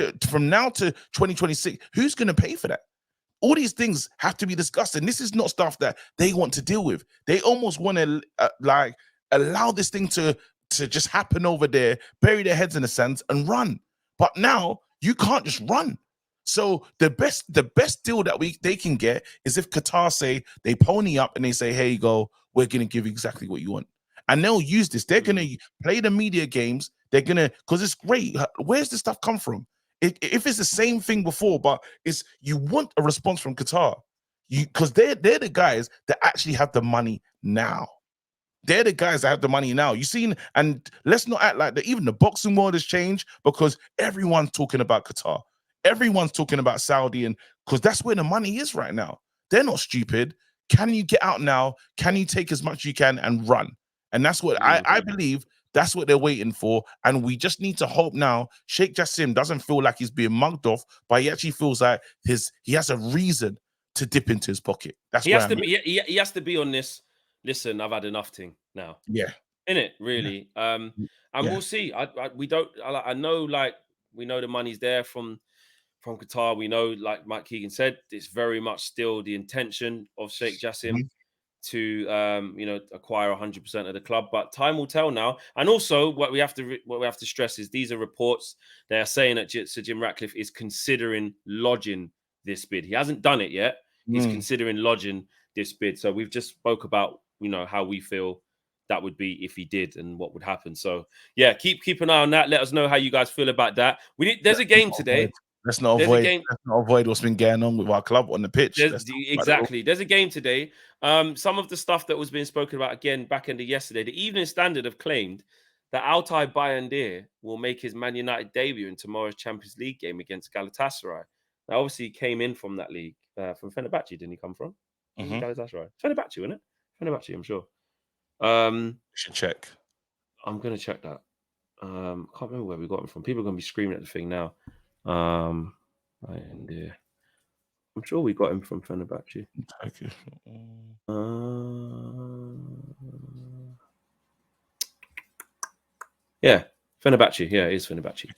now to 2026, who's going to pay for that? All these things have to be discussed, and this is not stuff that they want to deal with. They almost want to like allow this thing to just happen over there, bury their heads in the sands, and run. But now you can't just run. So the best deal that they can get is if Qatar say they pony up and they say, "Here you go, we're gonna give you exactly what you want," and they'll use this. They're gonna play the media games. They're gonna, because it's great. Where's this stuff come from? If it's the same thing before, but it's you want a response from Qatar, because they're the guys that actually have the money now. They're the guys that have the money now. You seen, and let's not act like that. Even the boxing world has changed because everyone's talking about Qatar. Everyone's talking about Saudi, and because that's where the money is right now. They're not stupid. Can you get out now? Can you take as much as you can and run? And that's what I believe. That's what they're waiting for. And we just need to hope now Sheikh Jassim doesn't feel like he's being mugged off, but he actually feels like he has a reason to dip into his pocket. That's he has to be on this. Listen, I've had enough thing now. Yeah. Innit, really. And we'll see. I know, like, we know the money's there from Qatar. We know, like Mike Keegan said, it's very much still the intention of Sheikh Jassim to acquire 100% of the club, but time will tell now. And also what we have to stress is these are reports. They are saying that Sir Jim Ratcliffe is considering lodging this bid. He hasn't done it yet. He's considering lodging this bid. So we've just spoke about how we feel that would be if he did and what would happen. So yeah, keep an eye on that. Let us know how you guys feel about that. There's a game today. Let's not avoid what's been going on with our club on the pitch. Exactly. There's a game today. Some of the stuff that was being spoken about again back in the yesterday, the Evening Standard have claimed that Altay Bayındır will make his Man United debut in tomorrow's Champions League game against Galatasaray. Now, obviously, he came in from that league from Fenerbahce. Didn't he come from? Galatasaray. Fenerbahce, isn't it? Fenerbahce, I'm sure. Should check. I'm gonna check that. I can't remember where we got him from. People are gonna be screaming at the thing now. And I'm sure we got him from Fenerbahce. Yeah, Fenerbahce. Yeah, it is Fenerbahce.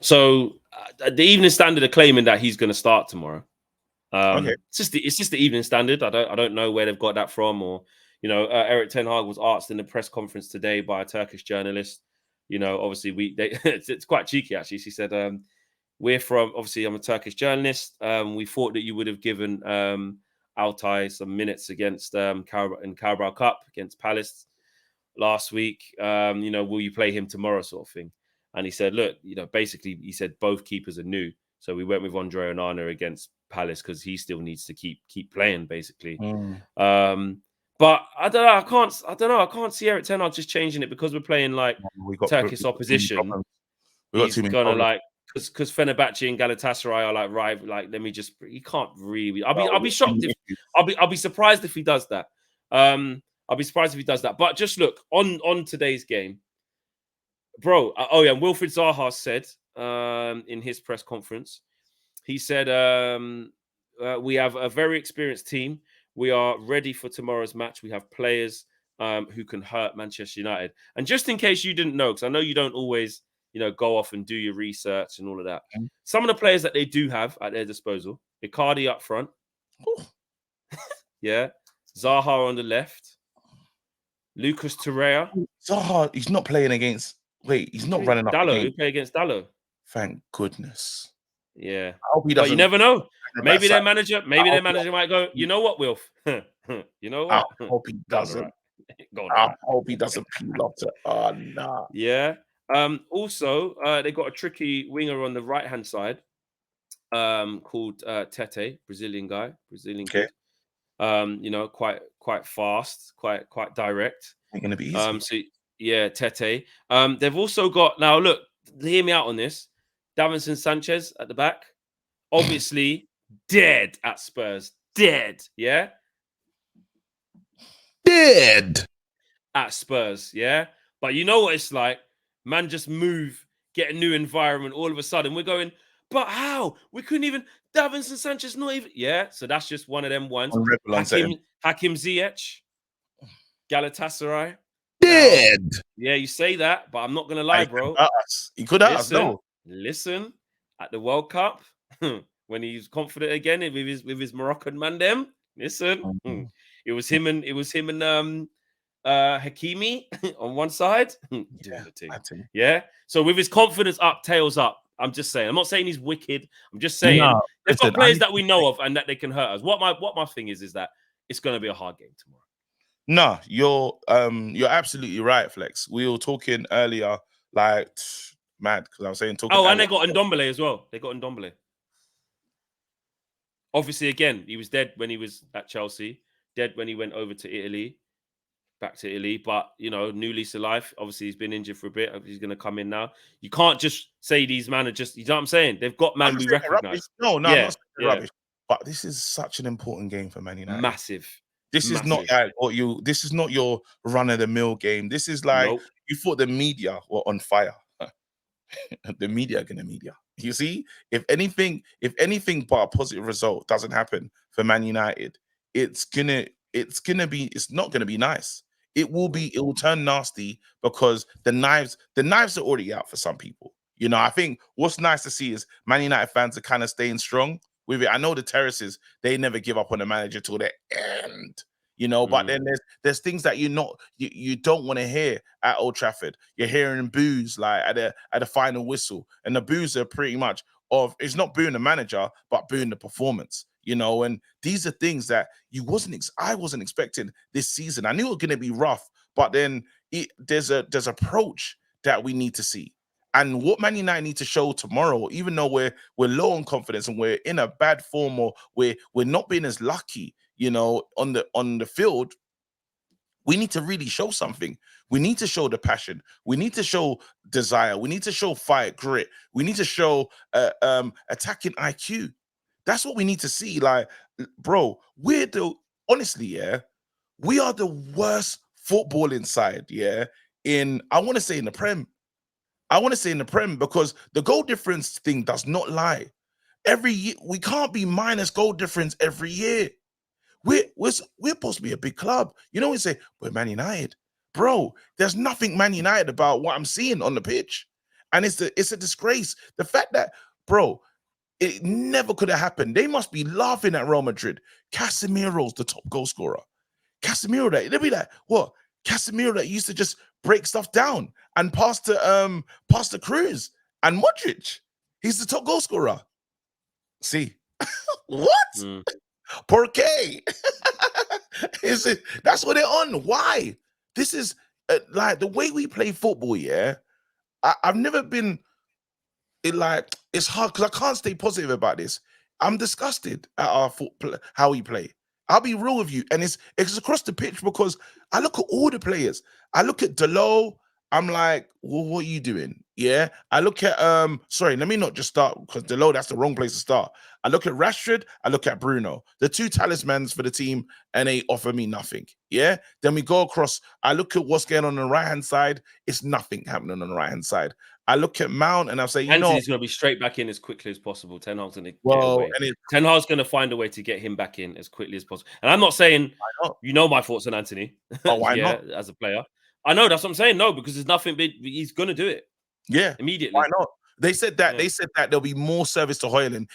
So the Evening Standard are claiming that he's going to start tomorrow. Okay. It's just the Evening Standard. I don't know where they've got that from, or Eric Ten Hag was asked in the press conference today by a Turkish journalist. Obviously it's quite cheeky actually. She said, obviously I'm a Turkish journalist. We thought that you would have given Altay some minutes against Carabao Cup against Palace last week. Will you play him tomorrow, sort of thing? And he said, look, basically he said both keepers are new. So we went with Andre Onana against Palace because he still needs to keep playing, basically. But I don't know. I can't see Eric Ten Hag just changing it because we're playing like Turkish opposition. He's gonna like because Fenerbahce and Galatasaray are like rival. Like, let me just. He can't really. I'll be shocked if I'll be surprised if he does that. I'll be surprised if he does that. But just look on today's game, bro. And Wilfried Zaha said in his press conference, he said, we have a very experienced team. We are ready for tomorrow's match. We have players who can hurt Manchester United. And just in case you didn't know, because I know you don't always, go off and do your research and all of that. Some of the players that they do have at their disposal, Icardi up front. Yeah. Zaha on the left. Lucas Torreira. Zaha, he's not playing against. Wait, he's not running up. Dallo. He play against Dallo. Thank goodness. Yeah. I hope he but doesn't. You never know. Maybe their manager might go, you know what, Wilf? You know what? I hope he doesn't. I hope he doesn't peel off to. Oh, nah. Yeah. Also, they got a tricky winger on the right-hand side called Tete, Brazilian guy. Brazilian kid. Quite fast, quite direct. Ain't gonna be easy. So yeah, Tete. They've also got, now look, hear me out on this. Davinson Sanchez at the back, obviously dead at Spurs. Dead, yeah? Dead at Spurs, yeah? But you know what it's like? Man just move, get a new environment, all of a sudden we're going, but how? We couldn't even, Davinson Sanchez not even, yeah? So that's just one of them ones. Hakim Ziyech, Galatasaray. Dead. Now, yeah, you say that, but I'm not going to lie, bro. He could have us, no. Listen, at the World Cup, when he's confident again with his Moroccan man, them. Listen, it was him and Hakimi on one side. Yeah. So with his confidence up, tails up. I'm just saying. I'm not saying he's wicked. I'm just saying they've got players that we know of and that they can hurt us. What my thing is that it's going to be a hard game tomorrow. No, you're absolutely right, Flex. We were talking earlier, like mad because I was saying talking. Oh, and they got Ndombele as well. They got Ndombele. Obviously, again, he was dead when he was at Chelsea. Dead when he went over to Italy, back to Italy. But new lease of life. Obviously, he's been injured for a bit. He's going to come in now. You can't just say these men are just. You know what I'm saying? They've got man we recognize. No, I'm not saying rubbish. But this is such an important game for Man United. Massive. This is not like this is not your run-of-the-mill game. This is like you thought the media were on fire. The media are gonna media. You see, if anything but a positive result doesn't happen for Man United, it's not gonna be nice. It will turn nasty because the knives are already out for some people. I think what's nice to see is Man United fans are kind of staying strong with it. I know the Terraces, they never give up on the manager till the end, but then there's things that you don't want to hear at Old Trafford. You're hearing boos like at the final whistle, and the boos are pretty much it's not booing the manager, but booing the performance. And these are things that I wasn't expecting this season. I knew it was going to be rough, but then there's approach that we need to see. And what Man United need to show tomorrow, even though we're low on confidence and we're in a bad form or we're not being as lucky, on the field, we need to really show something. We need to show the passion. We need to show desire. We need to show fight, grit. We need to show attacking IQ. That's what we need to see. Like, bro, honestly, yeah, we are the worst footballing side, yeah, I want to say in the Prem. I want to say in the Prem because the goal difference thing does not lie. every year. We can't be minus goal difference every year. We're supposed to be a big club. You know, we say we're Man United, bro. There's nothing Man United about what I'm seeing on the pitch, and it's a disgrace. The fact that, bro, it never could have happened. They must be laughing at Real Madrid. Casemiro's the top goal scorer. Casemiro, they'll be like, what? Casemiro that used to just break stuff down and pass to Cruz and Modric. He's the top goal scorer. See, what? Por qué? That's what they're on. Why? This is like the way we play football. Yeah, I've never been. It's hard because I can't stay positive about this. I'm disgusted at our how we play. I'll be real with you, and it's across the pitch because I look at all the players. I look at Delo. I'm like, well, what are you doing? Yeah. I look at sorry, let me not just start because Delo, that's the wrong place to start. I look at Rashford, I look at Bruno, the two talismans for the team, and they offer me nothing. Yeah. Then we go across. I look at what's going on the right-hand side. It's nothing happening on the right-hand side. I look at Mount and I say, you know, he's going to be straight back in as quickly as possible. Ten Hag's going to get away. Ten Hag's going to find a way to get him back in as quickly as possible. And I'm not saying, you know, my thoughts on Anthony. Oh, why not? As a player, I know that's what I'm saying. No, because there's nothing big. He's going to do it. Yeah, immediately. Why not? They said that. Yeah. They said that there'll be more service to Højlund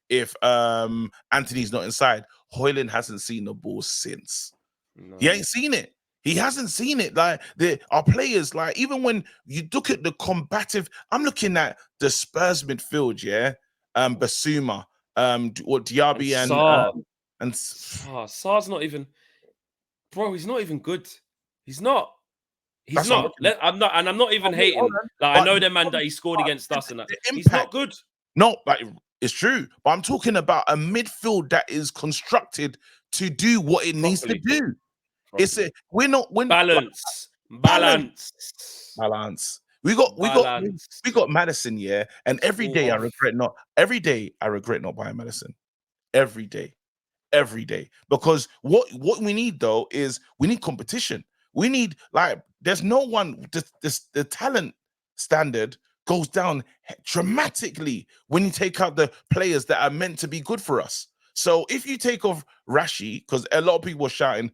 if Anthony's not inside. Højlund hasn't seen the ball since. No. He ain't seen it. He hasn't seen it. Like our players, like even when you look at the combative, I'm looking at the Spurs midfield. Yeah, Basuma, or Diaby and Sar's not even, bro. He's not even good. He's not. He's not. I'm not even hating. Like, I know the man that he scored against us, and that he's not good. No, like it's true. But I'm talking about a midfield that is constructed to do what it needs to do. We're not balance. We got Madison, yeah. And every day I regret not buying Madison. Every day. Because what we need though is we need competition. We need, like, there's no one, the talent standard goes down dramatically when you take out the players that are meant to be good for us. So if you take off Rashi, because a lot of people are shouting,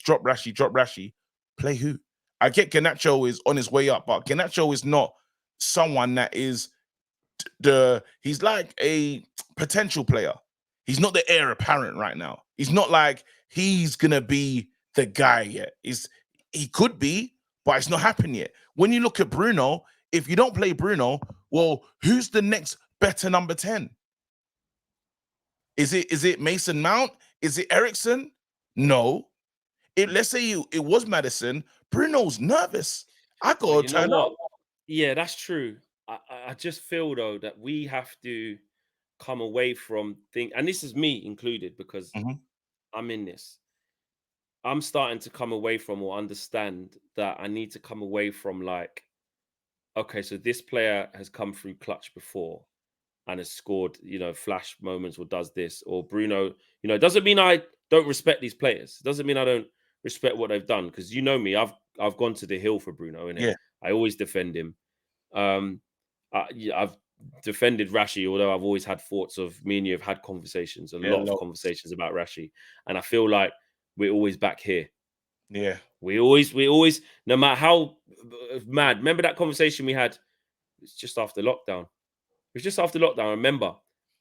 drop Rashi, play who? I get Garnacho is on his way up, but Garnacho is not someone that is he's like a potential player. He's not the heir apparent right now. He's not like he's gonna be the guy yet. He could be, but it's not happened yet. When you look at Bruno, if you don't play Bruno, well, who's the next better number 10? Is it Mason Mount? Is it Ericsson? No. Let's say it was Madison. Bruno's nervous. I gotta turn up. Yeah, that's true. I just feel though that we have to come away from and this is me included because I'm in this. I'm starting to come away from or understand that I need to come away from like, okay, so this player has come through clutch before and has scored, you know, flash moments or does this, or Bruno, you know, it doesn't mean I don't respect these players. It doesn't mean I don't respect what they've done because you know me, I've gone to the hill for Bruno, innit? Yeah. I always defend him. I've defended Rashi, although I've always had thoughts of me and you have had conversations, a lot of conversations about Rashi, and I feel like we're always back here. Yeah. We always, no matter how mad. Remember that conversation we had? It's just after lockdown. I remember.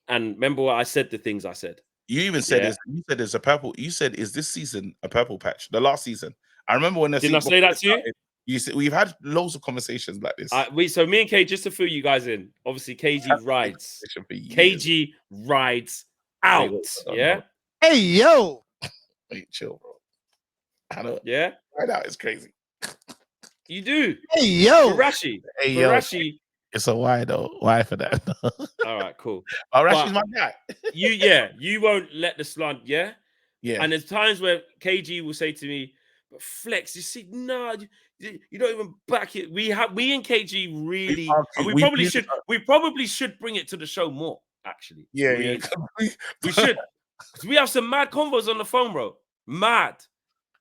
And remember what I said, the things I said. You even said it's a purple. You said, is this season a purple patch? The last season. I remember when didn't I say that to you? You said we've had loads of conversations like this. So me and K, just to fill you guys in, obviously KG rides. KG rides out. Yeah. Hey yo. Wait, chill, bro. I know. Yeah. Right out is crazy. You do. Hey yo. For Rashi. Hey for yo. Rashi. It's a why though. Why for that? All right, cool. Oh, Rashi's my guy. You won't let the slant, yeah? Yeah. And there's times where KG will say to me, but Flex, you see, no, you don't even back it. We and KG really, we probably should bring it to the show more, actually. Yeah. We should. Because we have some mad convos on the phone, bro. Mad.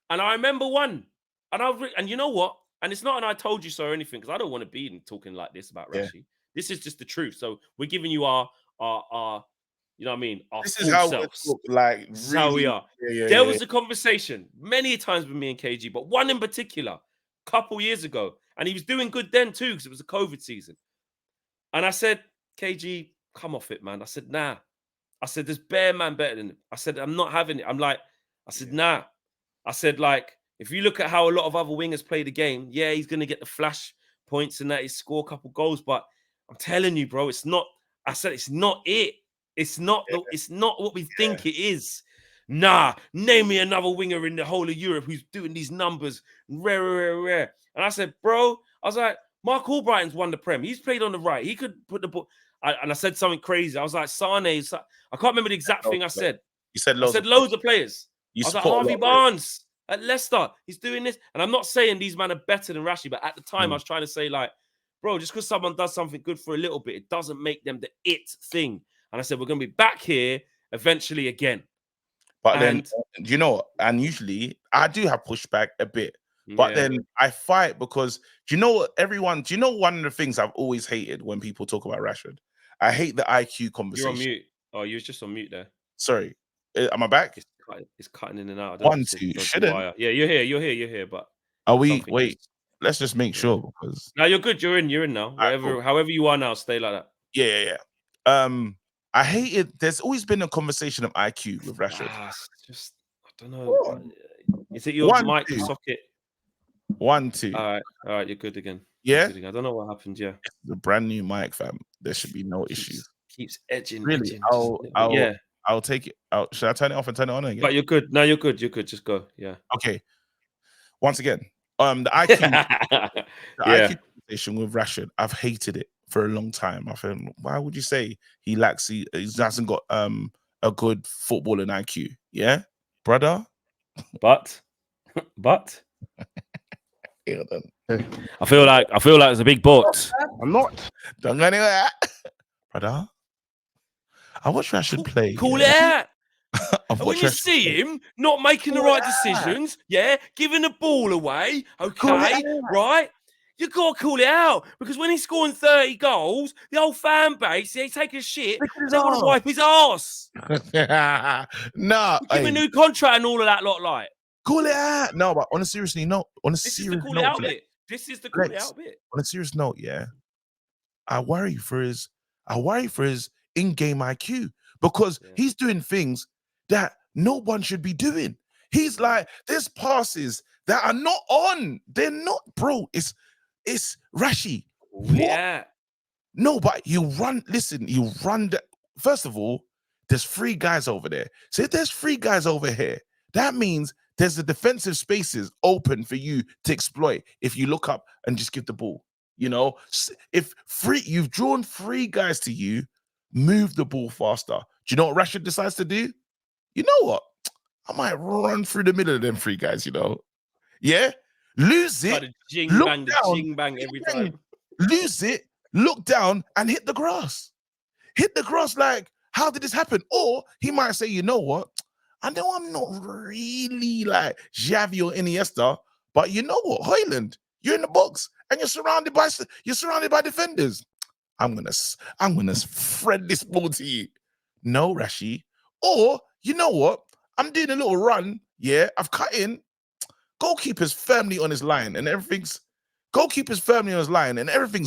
And I remember one. And you know what? And it's not an I told you so or anything, because I don't want to be talking like this about Rashi. Yeah. This is just the truth. So we're giving you our you know what I mean? Our This full is how selves. we look, like, This is really. how we are. There was a conversation many times with me and KG, but one in particular, a couple years ago, and he was doing good then too, because it was a COVID season. And I said, KG, come off it, man. I said, nah. I said, there's bare man better than him. I said, I'm not having it. I said, nah. I said, like, if you look at how a lot of other wingers play the game, yeah, he's going to get the flash points and that, he score a couple goals, but I'm telling you, bro, it's not. I said, it's not it. It's not it's not what we think it is. Nah, name me another winger in the whole of Europe who's doing these numbers. Rare. And I said, bro, I was like, Mark Albrighton's won the Prem. He's played on the right. He could put the ball. And I said something crazy. I was like, Sane. I can't remember the exact thing I said. You said loads of players. I was like, Harvey Barnes at Leicester. He's doing this. And I'm not saying these men are better than Rashid, but at the time I was trying to say, like, bro, just because someone does something good for a little bit, it doesn't make them the it thing. And I said, we're going to be back here eventually again. But then, you know, and usually I do have pushback a bit. But then I fight because, do you know one of the things I've always hated when people talk about Rashford? I hate the IQ conversation. You're on mute. Oh, you was just on mute there. Sorry. Am I back? It's cutting in and out. 1, 2. Shouldn't. Yeah, you're here. But are we? Wait. Let's just make sure, because no, you're good. You're in now. However you are now, stay like that. Yeah. I hate it. There's always been a conversation of IQ with Rashford. Just I don't know. Is it your mic socket? 1, 2. All right, you're good again. Yeah. I don't know what happened. Yeah, it's a brand new mic, fam. There should be no issues. Keeps edging. Really? I'll take it out. Should I turn it off and turn it on again? But you're good. No, you're good. Just go. Yeah. Okay. Once again, the IQ, IQ conversation with Rashford, I've hated it for a long time. I feel, why would you say he hasn't got a good footballing IQ? Yeah, brother. But I feel like it's a big but. I'm not. Don't go anywhere, brother. I watch Rashford play. Call it out. When you see him not making the right decisions, giving the ball away, okay, right? You got to call it out, because when he's scoring 30 goals, the whole fan base, they take a shit. They want to wipe his ass. No, give him a new contract and all of that lot, like. Call it out. No, but on a serious note, This is the call it out bit. On a serious note, I worry for his in-game IQ, because he's doing things that no one should be doing. He's like, there's passes that are not on. They're not, bro. It's Rashi. Yeah. No, but you run. First of all, there's 3 guys over there. So if there's 3 guys over here, that means there's the defensive spaces open for you to exploit if you look up and just give the ball. You know, if you've drawn 3 guys to you, move the ball faster. Do you know what Rashford decides to do? You know what? I might run through the middle of them 3 guys, you know. Yeah? Lose it. Jing bang every time. Lose it, look down, and hit the grass. Hit the grass like, how did this happen? Or he might say, you know what? I know I'm not really like Xavi or Iniesta, but you know what, Højlund, you're in the box and you're surrounded by defenders. I'm gonna thread this ball to you. No, Rashi. Or you know what? I'm doing a little run. Yeah, I've cut in. Goalkeeper's firmly on his line, and everything's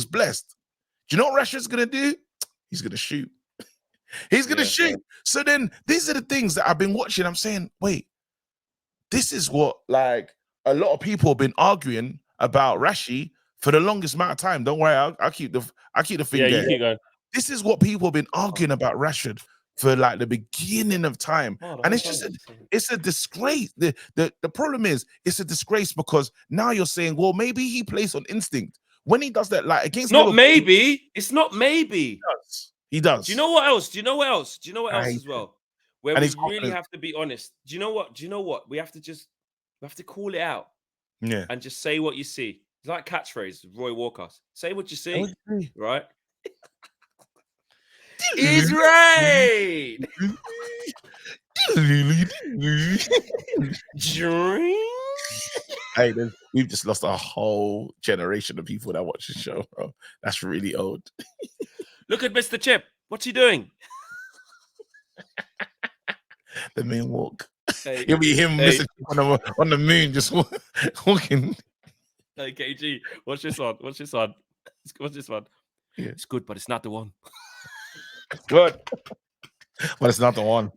blessed. Do you know what Rashford's gonna do? He's gonna shoot. He's going to shoot. So then these are the things that I've been watching. I'm saying, wait, this is what, like, a lot of people have been arguing about Rashi for the longest amount of time. Don't worry, I'll keep the finger. Yeah, you keep going. This is what people have been arguing about Rashford for like the beginning of time. And it's just it's a disgrace. The problem is it's a disgrace because now you're saying, well, maybe he plays on instinct. When he does that, like against it's not maybe. He does. Do you know what else? As well? Where we really have to be honest. Do you know what? We have to call it out. Yeah. And just say what you see. It's like catchphrase, Roy Walker. Say what you see, right? It's rain. Hey, we've just lost a whole generation of people that watch the show, bro. That's really old. Look at Mr. Chip. What's he doing? The moonwalk. Hey, It'll be him missing on the moon, just walking. Hey, KG, watch this one. Watch this one. Watch this one. Yeah. It's good, but it's not the one. Good. But it's not the one.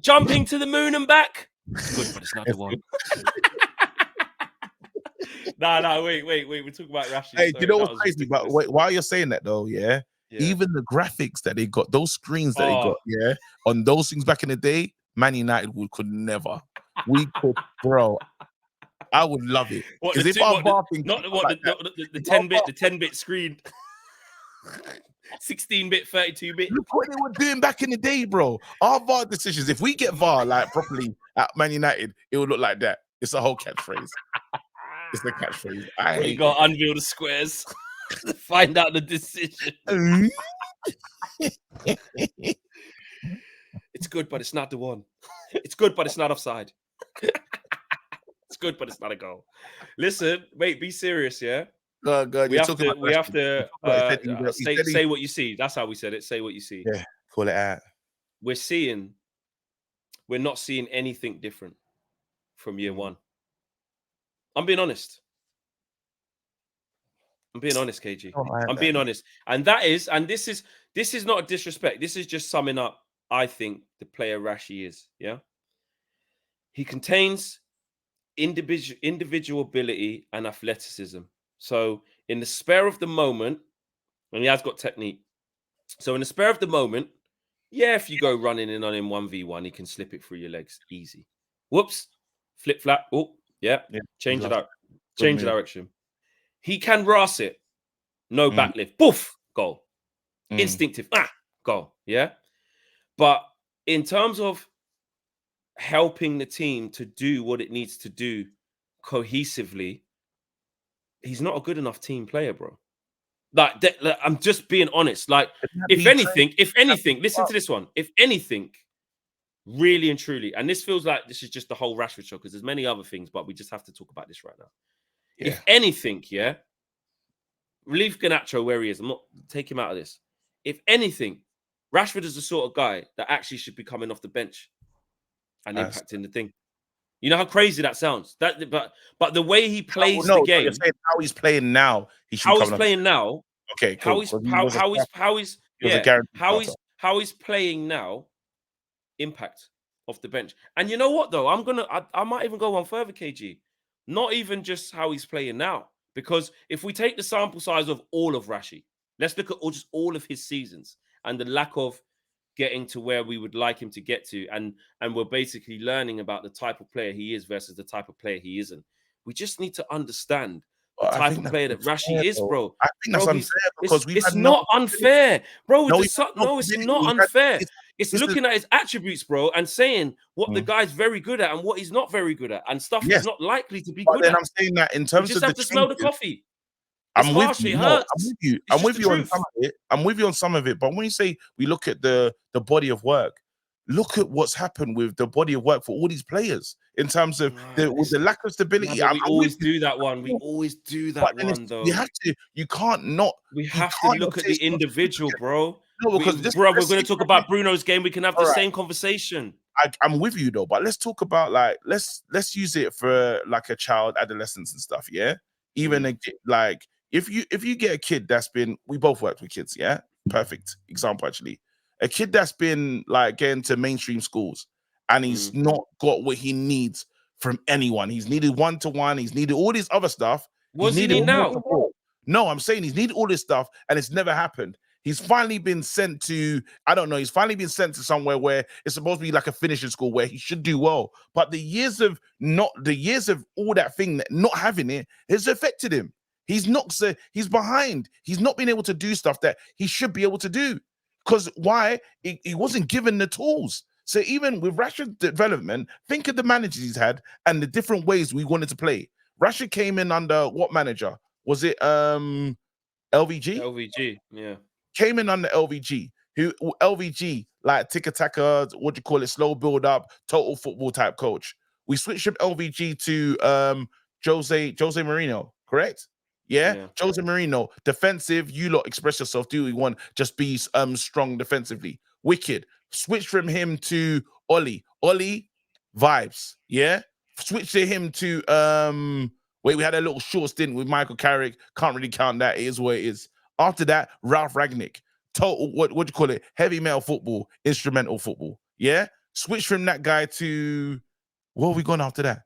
Jumping to the moon and back. It's good, but it's not the one. No, wait. We're talking about Rashid. Hey, do you know what's crazy? But wait, while you're saying that though, yeah, even the graphics that they got, those screens that they got, yeah, on those things back in the day, Man United could never. We could, bro. I would love it. What, the 10-bit screen. 16-bit, 32-bit. Look what they were doing back in the day, bro. Our VAR decisions, if we get VAR like properly at Man United, it would look like that. It's a whole catchphrase. It's the catchphrase. You got to unveil the squares to find out the decision. It's good, but it's not the one. It's good, but it's not offside. It's good, but it's not a goal. Listen, wait, be serious, yeah? God, we have to say what you see. That's how we said it. Say what you see. Yeah, call it out. We're not seeing anything different from year one. I'm being honest. KG. I'm being honest. And this is not a disrespect. This is just summing up, I think, the player Rashi is. Yeah. He contains individual ability and athleticism. So in the spare of the moment, and he has got technique. So in the spare of the moment, yeah, if you go running in on him 1v1, he can slip it through your legs easy. Whoops, flip flap. Oh, yeah. Change it out. Change the direction. He can ras it. No backlift. Poof, goal. Instinctive. Goal. Yeah. But in terms of helping the team to do what it needs to do cohesively, he's not a good enough team player, bro. Like, I'm just being honest. Like, if anything, listen to this one. If anything, really and truly, and this feels like this is just the whole Rashford show because there's many other things, but we just have to talk about this right now. Yeah. If anything, leave Garnacho where he is. I'm not take him out of this. If anything, Rashford is the sort of guy that actually should be coming off the bench and impacting the thing. You know how crazy that sounds. But the way he plays the game, you're saying how he's playing now, how he's playing now. Okay, cool. How he's playing now, impact off the bench. And you know what though? I might even go one further, KG. Not even just how he's playing now, because if we take the sample size of all of Rashi, let's look at just all of his seasons and the lack of getting to where we would like him to get to, and we're basically learning about the type of player he is versus the type of player he isn't. We just need to understand the type of player that Rashi is, bro. I think that's unfair because it's not unfair, bro. It's not unfair. It's looking at his attributes, bro, and saying what the guy's very good at and what he's not very good at, and stuff he's not likely to be good at. I'm saying that in terms of have to smell the coffee. I'm with you. I'm with you on some of it. I'm with you on some of it. But when you say we look at the body of work, look at what's happened with the body of work for all these players in terms of with the lack of stability. Yeah, we always do that one. We always do that one, though. You have to. You can't not. We have to look at the individual, bro. No, because we're going to talk about Bruno's game. We can have the same conversation. I'm with you though, but let's talk about let's use it for like a child, adolescence and stuff. Yeah, even like. If you get a kid that's been, we both worked with kids, yeah? Perfect example, actually. A kid that's been like getting to mainstream schools and he's not got what he needs from anyone. He's needed one-to-one. He's needed all this other stuff. What's he need now? No, I'm saying he's needed all this stuff and it's never happened. He's finally been sent to, I don't know, he's finally been sent to somewhere where it's supposed to be like a finishing school where he should do well. But the years of all that thing, not having it, has affected him. He's behind. He's not been able to do stuff that he should be able to do. Because why? He wasn't given the tools. So even with Rashford's development, think of the managers he's had and the different ways we wanted to play. Rashford came in under what manager? Was it LVG? LVG, yeah. Came in under LVG. LVG, like tick-a-tacker, what do you call it, slow build-up, total football type coach. We switched from LVG to Jose Mourinho, correct? Yeah, Jose Mourinho, defensive. You lot express yourself. Do we want just be strong defensively? Wicked. Switch from him to Ollie. Ollie vibes. Yeah. Switch to him to wait, we had a little short stint with Michael Carrick. Can't really count that. It is what it is. After that, Ralph Ragnick. Total, what do you call it? Heavy metal football, instrumental football. Yeah. Switch from that guy to what are we going after that?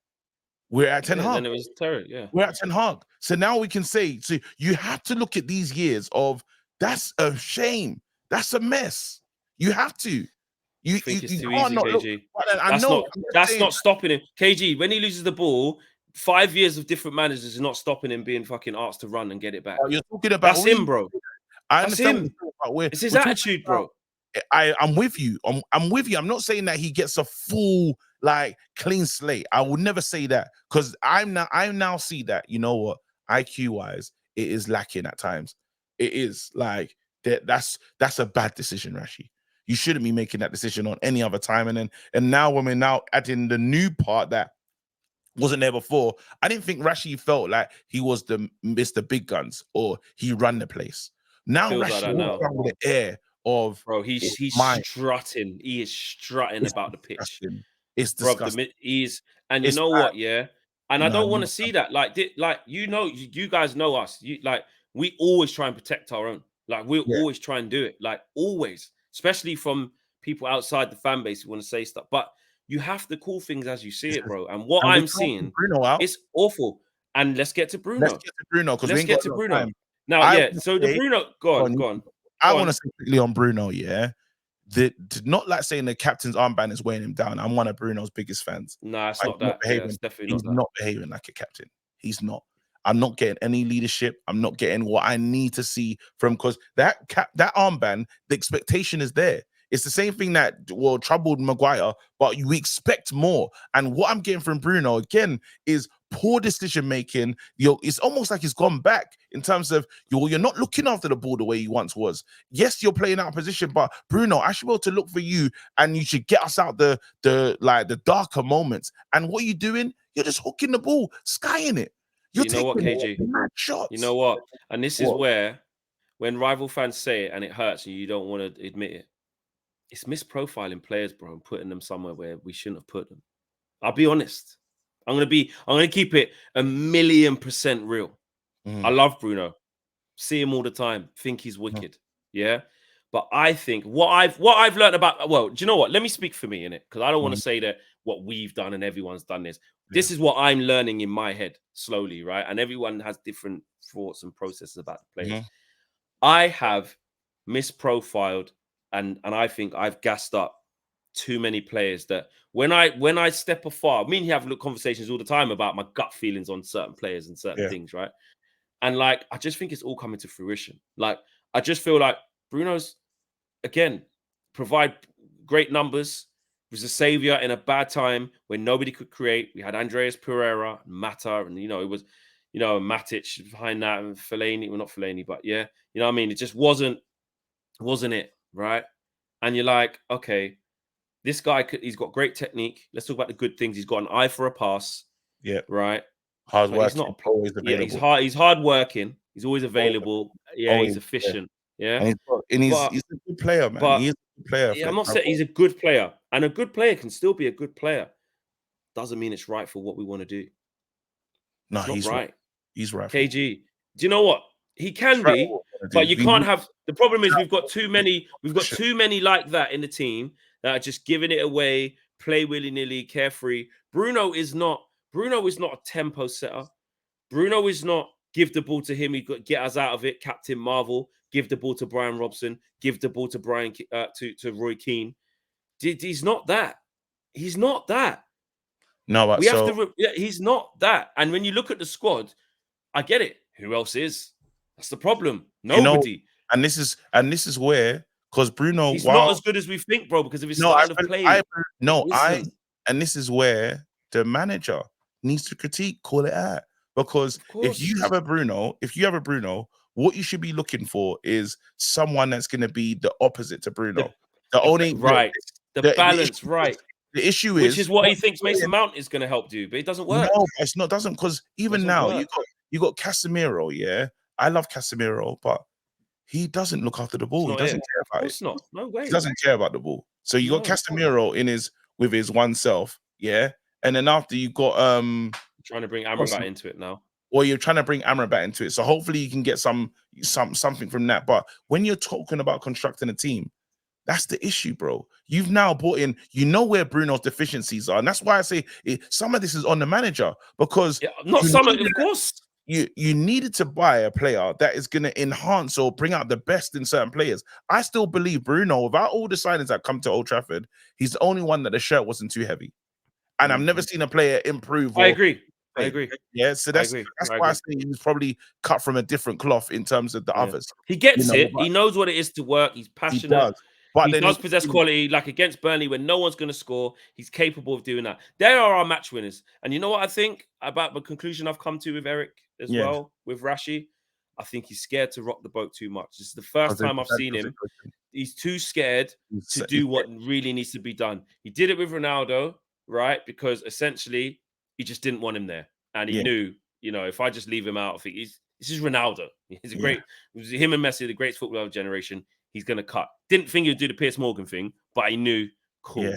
We're at Ten Hag. Then it was Terry, yeah. We're at Ten Hag. So now we can say, so you have to look at these years of that's a shame. That's a mess. You have to. You think it's too can't easy, not KG. look. That's not stopping him. KG, when he loses the ball, 5 years of different managers is not stopping him being fucking asked to run and get it back. You're talking about that's him, bro. I understand. It's his attitude, bro. I'm with you. I'm with you. I'm not saying that he gets a full like clean slate. I would never say that because I now see that, you know what, IQ wise, it is lacking at times. It is like that's a bad decision, Rashi. You shouldn't be making that decision on any other time. And now when we're now adding the new part that wasn't there before, I didn't think Rashi felt like he was the Mr. Big Guns or he ran the place. Now Rashi walks around with the air of, bro, he's strutting. He is strutting about the pitch. It's disgusting. And you know what, yeah. And I don't want to see that. Like you know, you guys know us. We always try and protect our own. Like we'll always try and do it. Like always, especially from people outside the fan base who want to say stuff. But you have to call things as you see it, bro. And what I'm seeing, it's awful. And let's get to Bruno. Let's get to Bruno because let's get to Bruno. Now, so the Bruno, go on. I want to say quickly on Bruno, yeah. Not like saying the captain's armband is weighing him down. I'm one of Bruno's biggest fans. No, it's not that. It's definitely he's not behaving like a captain. He's not. I'm not getting any leadership. I'm not getting what I need to see from, because that armband, the expectation is there. It's the same thing that troubled Maguire, but you expect more. And what I'm getting from Bruno again is poor decision making. It's almost like he's gone back in terms of you're not looking after the ball the way he once was. Yes, you're playing out of position, but Bruno, I should be able to look for you, and you should get us out the darker moments. And what are you doing? You're just hooking the ball, skying it. You know what, KG? Mad shots. You know what? And this is where, when rival fans say it and it hurts and you don't want to admit it, it's misprofiling players, bro, and putting them somewhere where we shouldn't have put them. I'll be honest. I'm gonna keep it 1,000,000% real. I love Bruno. See him all the time. Think he's wicked. Yeah. But I think what I've learned about, well, do you know what? Let me speak for me in it, because I don't want to say that what we've done and everyone's done this. This is what I'm learning in my head slowly, right? And everyone has different thoughts and processes about the players. I have misprofiled and I think I've gassed up too many players that when I step afar, me and you have conversations all the time about my gut feelings on certain players and certain things, right? And like, I just think it's all coming to fruition. Like, I just feel like Bruno's, again, provide great numbers, was a savior in a bad time when nobody could create. We had Andreas Pereira, Mata, and it was, Matic behind that, and Fellaini. Well, not Fellaini, but yeah, you know what I mean? It just wasn't it, right? And you're like, okay, this guy he's got great technique. Let's talk about the good things. He's got an eye for a pass. Yeah. Right. Hard working. He's not always available. Yeah, he's hard working. He's always available. Yeah, he's efficient. Yeah. And he's a good player, man. He's a good player. Yeah, I'm not saying he's a good player. And a good player can still be a good player. Doesn't mean it's right for what we want to do. No, he's right. He's right. KG. Do you know what? He can be, but you can't have. The problem is we've got too many. We've got too many like that in the team that are just giving it away, play willy-nilly, carefree. Bruno is not a tempo setter. Bruno is not give the ball to him. He got get us out of it. Captain Marvel. Give the ball to Brian Robson. Give the ball to to Roy Keane. He's not that. He's not that. No, but he's not that. And when you look at the squad, I get it. Who else is? That's the problem. Nobody. And this is where, because Bruno, he's not as good as we think, bro, because of his style of play. And this is where the manager needs to critique, call it out. Because if you have a Bruno, what you should be looking for is someone that's going to be the opposite to Bruno. The balance, right. The issue which is what he thinks Mason Mount is going to help do, but it doesn't work. No, it's not. Doesn't, because even now you got Casemiro. Yeah, I love Casemiro, but he doesn't look after the ball. He doesn't care about it. Not. No way. He doesn't care about the ball. So you got Casemiro with his one self, yeah, and then after you got trying to bring Amrabat into it now. Or you're trying to bring Amrabat into it. So hopefully you can get something from that. But when you're talking about constructing a team, that's the issue, bro. You've now brought in, you know where Bruno's deficiencies are. And that's why I say some of this is on the manager, because of course. You needed to buy a player that is going to enhance or bring out the best in certain players. I still believe Bruno, without all the signings that come to Old Trafford, he's the only one that the shirt wasn't too heavy. And I've never seen a player improve. I agree. Yeah, so that's why I say he's probably cut from a different cloth in terms of the others. He gets it. He knows what it is to work. He's passionate. He does. But he does possess quality, like against Burnley, when no one's going to score. He's capable of doing that. They are our match winners. And you know what I think about the conclusion I've come to with Eric as well, with Rashi? I think he's scared to rock the boat too much. This is the first time I've seen him. He's too scared to do what really needs to be done. He did it with Ronaldo, right? Because essentially he just didn't want him there. And he knew, if I just leave him out, I think this is Ronaldo. He's a great, it was him and Messi, the greatest footballer of generation. He's going to cut. Didn't think he'd do the Piers Morgan thing, but he knew,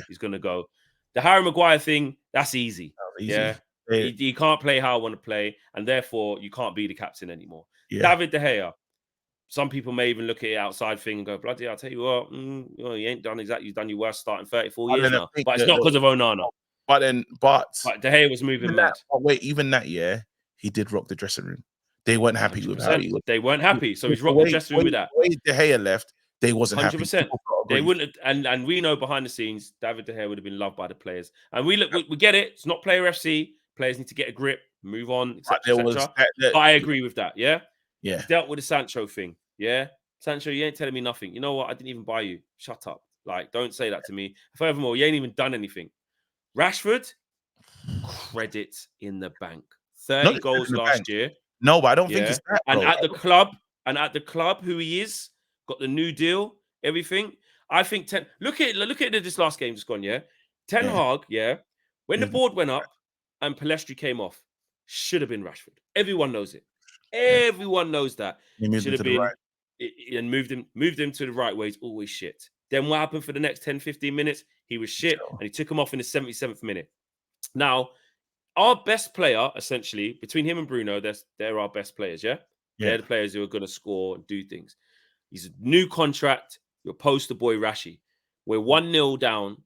he's going to go. The Harry Maguire thing, that's easy. Yeah. He can't play how I want to play, and therefore you can't be the captain anymore. David De Gea, some people may even look at it outside thing and go, bloody, I'll tell you what, you ain't done exactly, you've done your worst starting 34 years now. But it's not because of Onana. But De Gea was moving mad. Wait, even that year, he did rock the dressing room. They weren't happy with how he was. They weren't happy, so he's rocked the dressing room with that. The way De Gea left, they wasn't 100%. happy. They wouldn't, and we know behind the scenes, David De Gea would have been loved by the players. And we get it. It's not player FC. Players need to get a grip, move on, etc. But I agree with that. Yeah. He dealt with the Sancho thing. Yeah. Sancho, you ain't telling me nothing. You know what? I didn't even buy you. Shut up. Like, don't say that to me. Furthermore, you ain't even done anything. Rashford, credit in the bank. 30 goals last year. No, but I don't think it's that. And at the club, who he is, got the new deal, everything. I think look at this last game just gone, Ten Hag, when the board went up and Palestri came off, should have been Rashford. Everyone knows it. Everyone knows that. Should have been and moved him to the right way. He's always shit. Then what happened for the next 10, 15 minutes? He was shit, and he took him off in the 77th minute. Now, our best player, essentially, between him and Bruno, they're our best players, They're the players who are going to score and do things. He's a new contract. You're poster boy Rashi. We're 1-0 down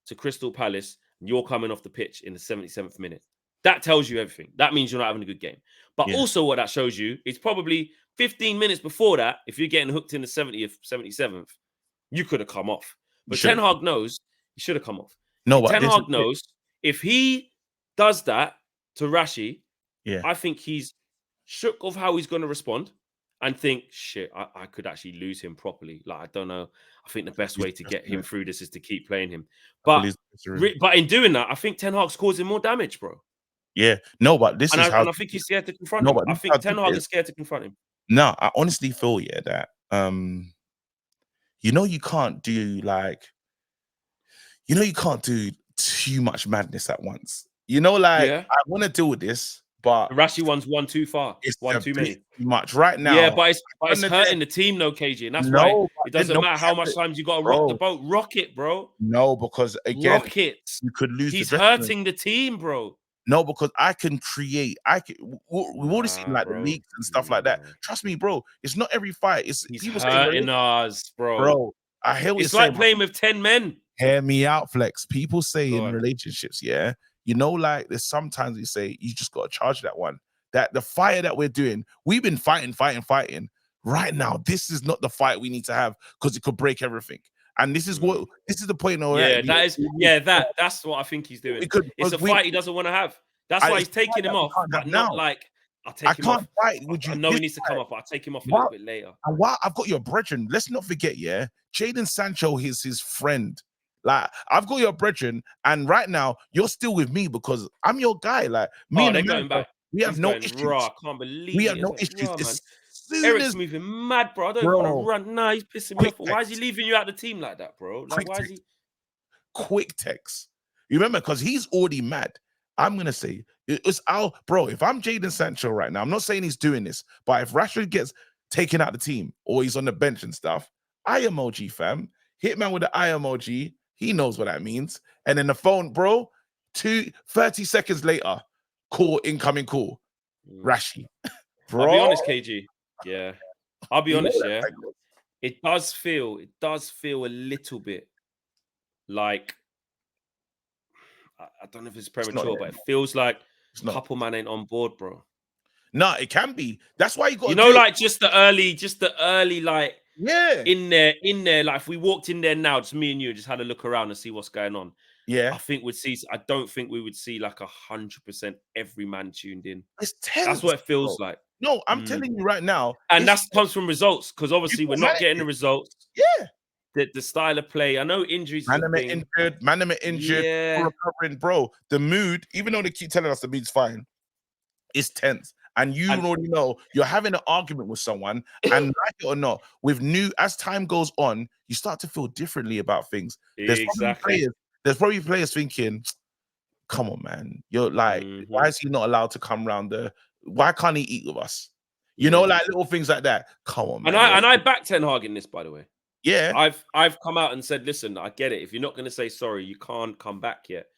to Crystal Palace, and you're coming off the pitch in the 77th minute. That tells you everything. That means you're not having a good game. But also what that shows you is probably 15 minutes before that, if you're getting hooked in the 70th, 77th, you could have come off. But Ten Hag knows he should have come off. No, Ten Hag knows if he does that to Rashi, I think he's shook of how he's going to respond and think, shit, I could actually lose him properly. Like, I don't know. I think the best way to get him through this is to keep playing him. But in doing that, I think Ten Hag's causing more damage, bro. Yeah. No, but this is how... And I think he's scared to confront him. I think Ten Hag is scared to confront him. No, I honestly feel, that... you can't do you can't do too much madness at once. I want to deal with this, but the Rashi one's one too far. It's one too many. Much right now. Yeah, but it's hurting the team, though, KG, and that's why it doesn't matter how much times you got to rock the boat. Rock it, bro. No, because again, rock it. You could lose. He's hurting the team, bro. No, because I can create. We've already seen the leaks and stuff like that. Trust me, bro. It's not every fight. He's hurting us, bro. Bro, I hear what it's like playing with 10 men. Hear me out, Flex. People say in relationships, there's sometimes we say you just got to charge that one. That the fire that we're doing, we've been fighting. Right now, this is not the fight we need to have because it could break everything. And this is the point. That's what I think he's doing. It's a fight he doesn't want to have. That's why he's taking him off. But not like I'll take him off. I can't fight with you. I know he needs to come off. I'll take him off a little bit later. And while I've got your brethren, let's not forget, Jadon Sancho is his friend. Like, I've got your brethren, and right now you're still with me because I'm your guy. Like, me and going back. We have no issues. I can't believe we have no issues. Eric's moving mad, bro. I don't want to run. Nah, he's pissing me off. Why is he leaving you out of the team like that, bro? Like, why is he? Quick text. You remember? Because he's already mad. I'm going to say, it's bro, if I'm Jadon Sancho right now, I'm not saying he's doing this, but if Rashford gets taken out of the team or he's on the bench and stuff, eye emoji, fam. Hit man with the eye emoji He knows what that means. And then the phone, bro, 30 seconds later, call, incoming call. Rashi. Bro. I'll be honest, KG. Yeah. I'll be honest, yeah. Like, It does feel a little bit like, I don't know if it's premature, but it feels like a couple man ain't on board, bro. No, it can be. That's why you got, you know, like just the early, like, yeah, in there. Like if we walked in there now, just me and you, just had a look around and see what's going on. Yeah, I don't think we would see like 100% every man tuned in. It's tense. That's what it feels like. No, I'm telling you right now, and that comes from results, because obviously we're not getting the results. Yeah. The style of play. I know injuries. Man, them injured. Yeah. Recovering, bro. The mood, even though they keep telling us the mood's fine, it's tense. And you already know you're having an argument with someone, and like it or not, as time goes on, you start to feel differently about things. There's probably players thinking, come on, man. You're like, why is he not allowed to come round why can't he eat with us? You know, like little things like that. Come on, man. And I back Ten Hag in this, by the way. Yeah. I've come out and said, listen, I get it. If you're not going to say sorry, you can't come back yet.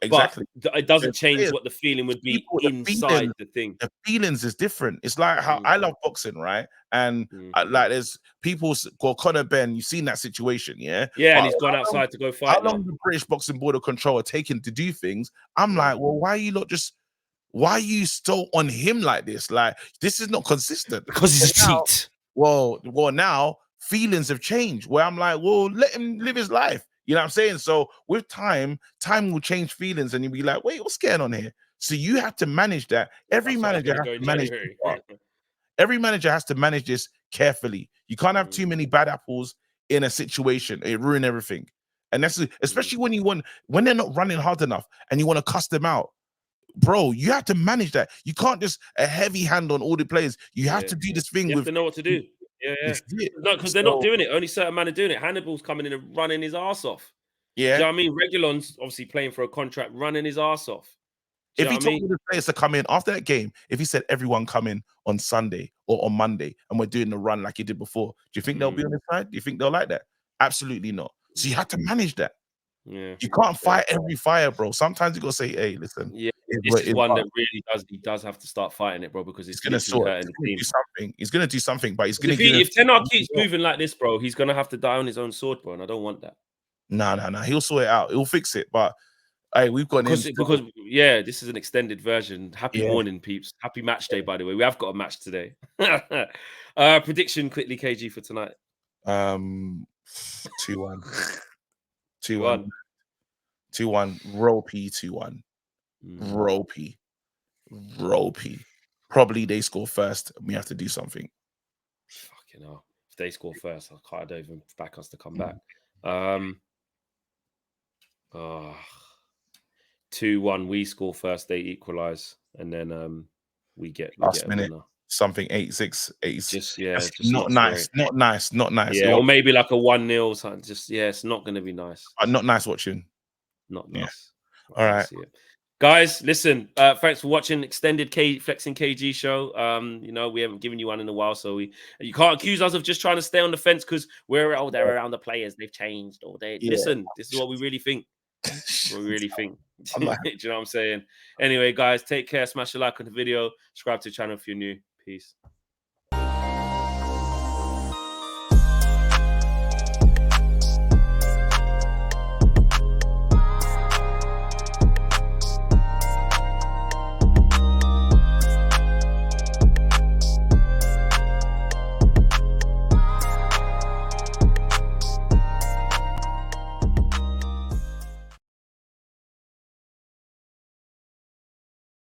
Exactly. But it doesn't change what the feeling would be inside the thing. The feelings is different. It's like how I love boxing, right? And like there's people called Conor Ben. You've seen that situation, yeah? Yeah, and he's gone outside to go fight. How long the British Boxing Board of Control are taking to do things? I'm like, well, why are you still on him like this? Like, this is not consistent. Because he's a cheat. Well, now feelings have changed where I'm like, well, let him live his life. You know what I'm saying? So with time will change feelings, and you'll be like, wait, what's going on here? So you have to manage that. Every manager has to manage this carefully. You can't have too many bad apples in a situation. It ruin everything. And that's especially when they're not running hard enough and you want to cuss them out. Bro, you have to manage that. You can't just a heavy hand on all the players. You have to do this thing. You have to know what to do. Yeah. No, because they're not doing it. Only certain men are doing it. Hannibal's coming in and running his ass off. Yeah. Do you know what I mean? Regulon's obviously playing for a contract, running his ass off. If he told the players to come in after that game, if he said everyone come in on Sunday or on Monday and we're doing the run like he did before, do you think they'll be on his side? Do you think they'll like that? Absolutely not. So you have to manage that. Yeah. You can't fight every fire, bro. Sometimes you got to say, hey, listen. Yeah. This is one that really does have to start fighting it, bro, because it's going to hurt the team. He's going to do something, but he's going to if Ten Hag keeps moving like this, bro, he's going to have to die on his own sword, bro, and I don't want that. No. He'll sort it out. He'll fix it, but hey, we've got because this is an extended version. Happy morning, peeps. Happy match day, by the way. We have got a match today. Prediction quickly, KG, for tonight. 2-1. 2-1. 2-1. Ropey 2-1. Ropey. Probably they score first and we have to do something. Fucking hell. If they score first, I don't even back us to come back. 2-1. We score first, they equalize, and then we get last minute winner. Something 8-6, 8. Just not nice. Yeah, or maybe like a 1-0 something. It's not going to be nice. Not nice watching. Not nice. All right. Guys, listen, thanks for watching extended Flexing KG show. We haven't given you one in a while, so you can't accuse us of just trying to stay on the fence because they're around the players, they've changed all day. Yeah. Listen, this is what we really think. Do you know what I'm saying? Anyway, guys, take care. Smash a like on the video. Subscribe to the channel if you're new. Peace.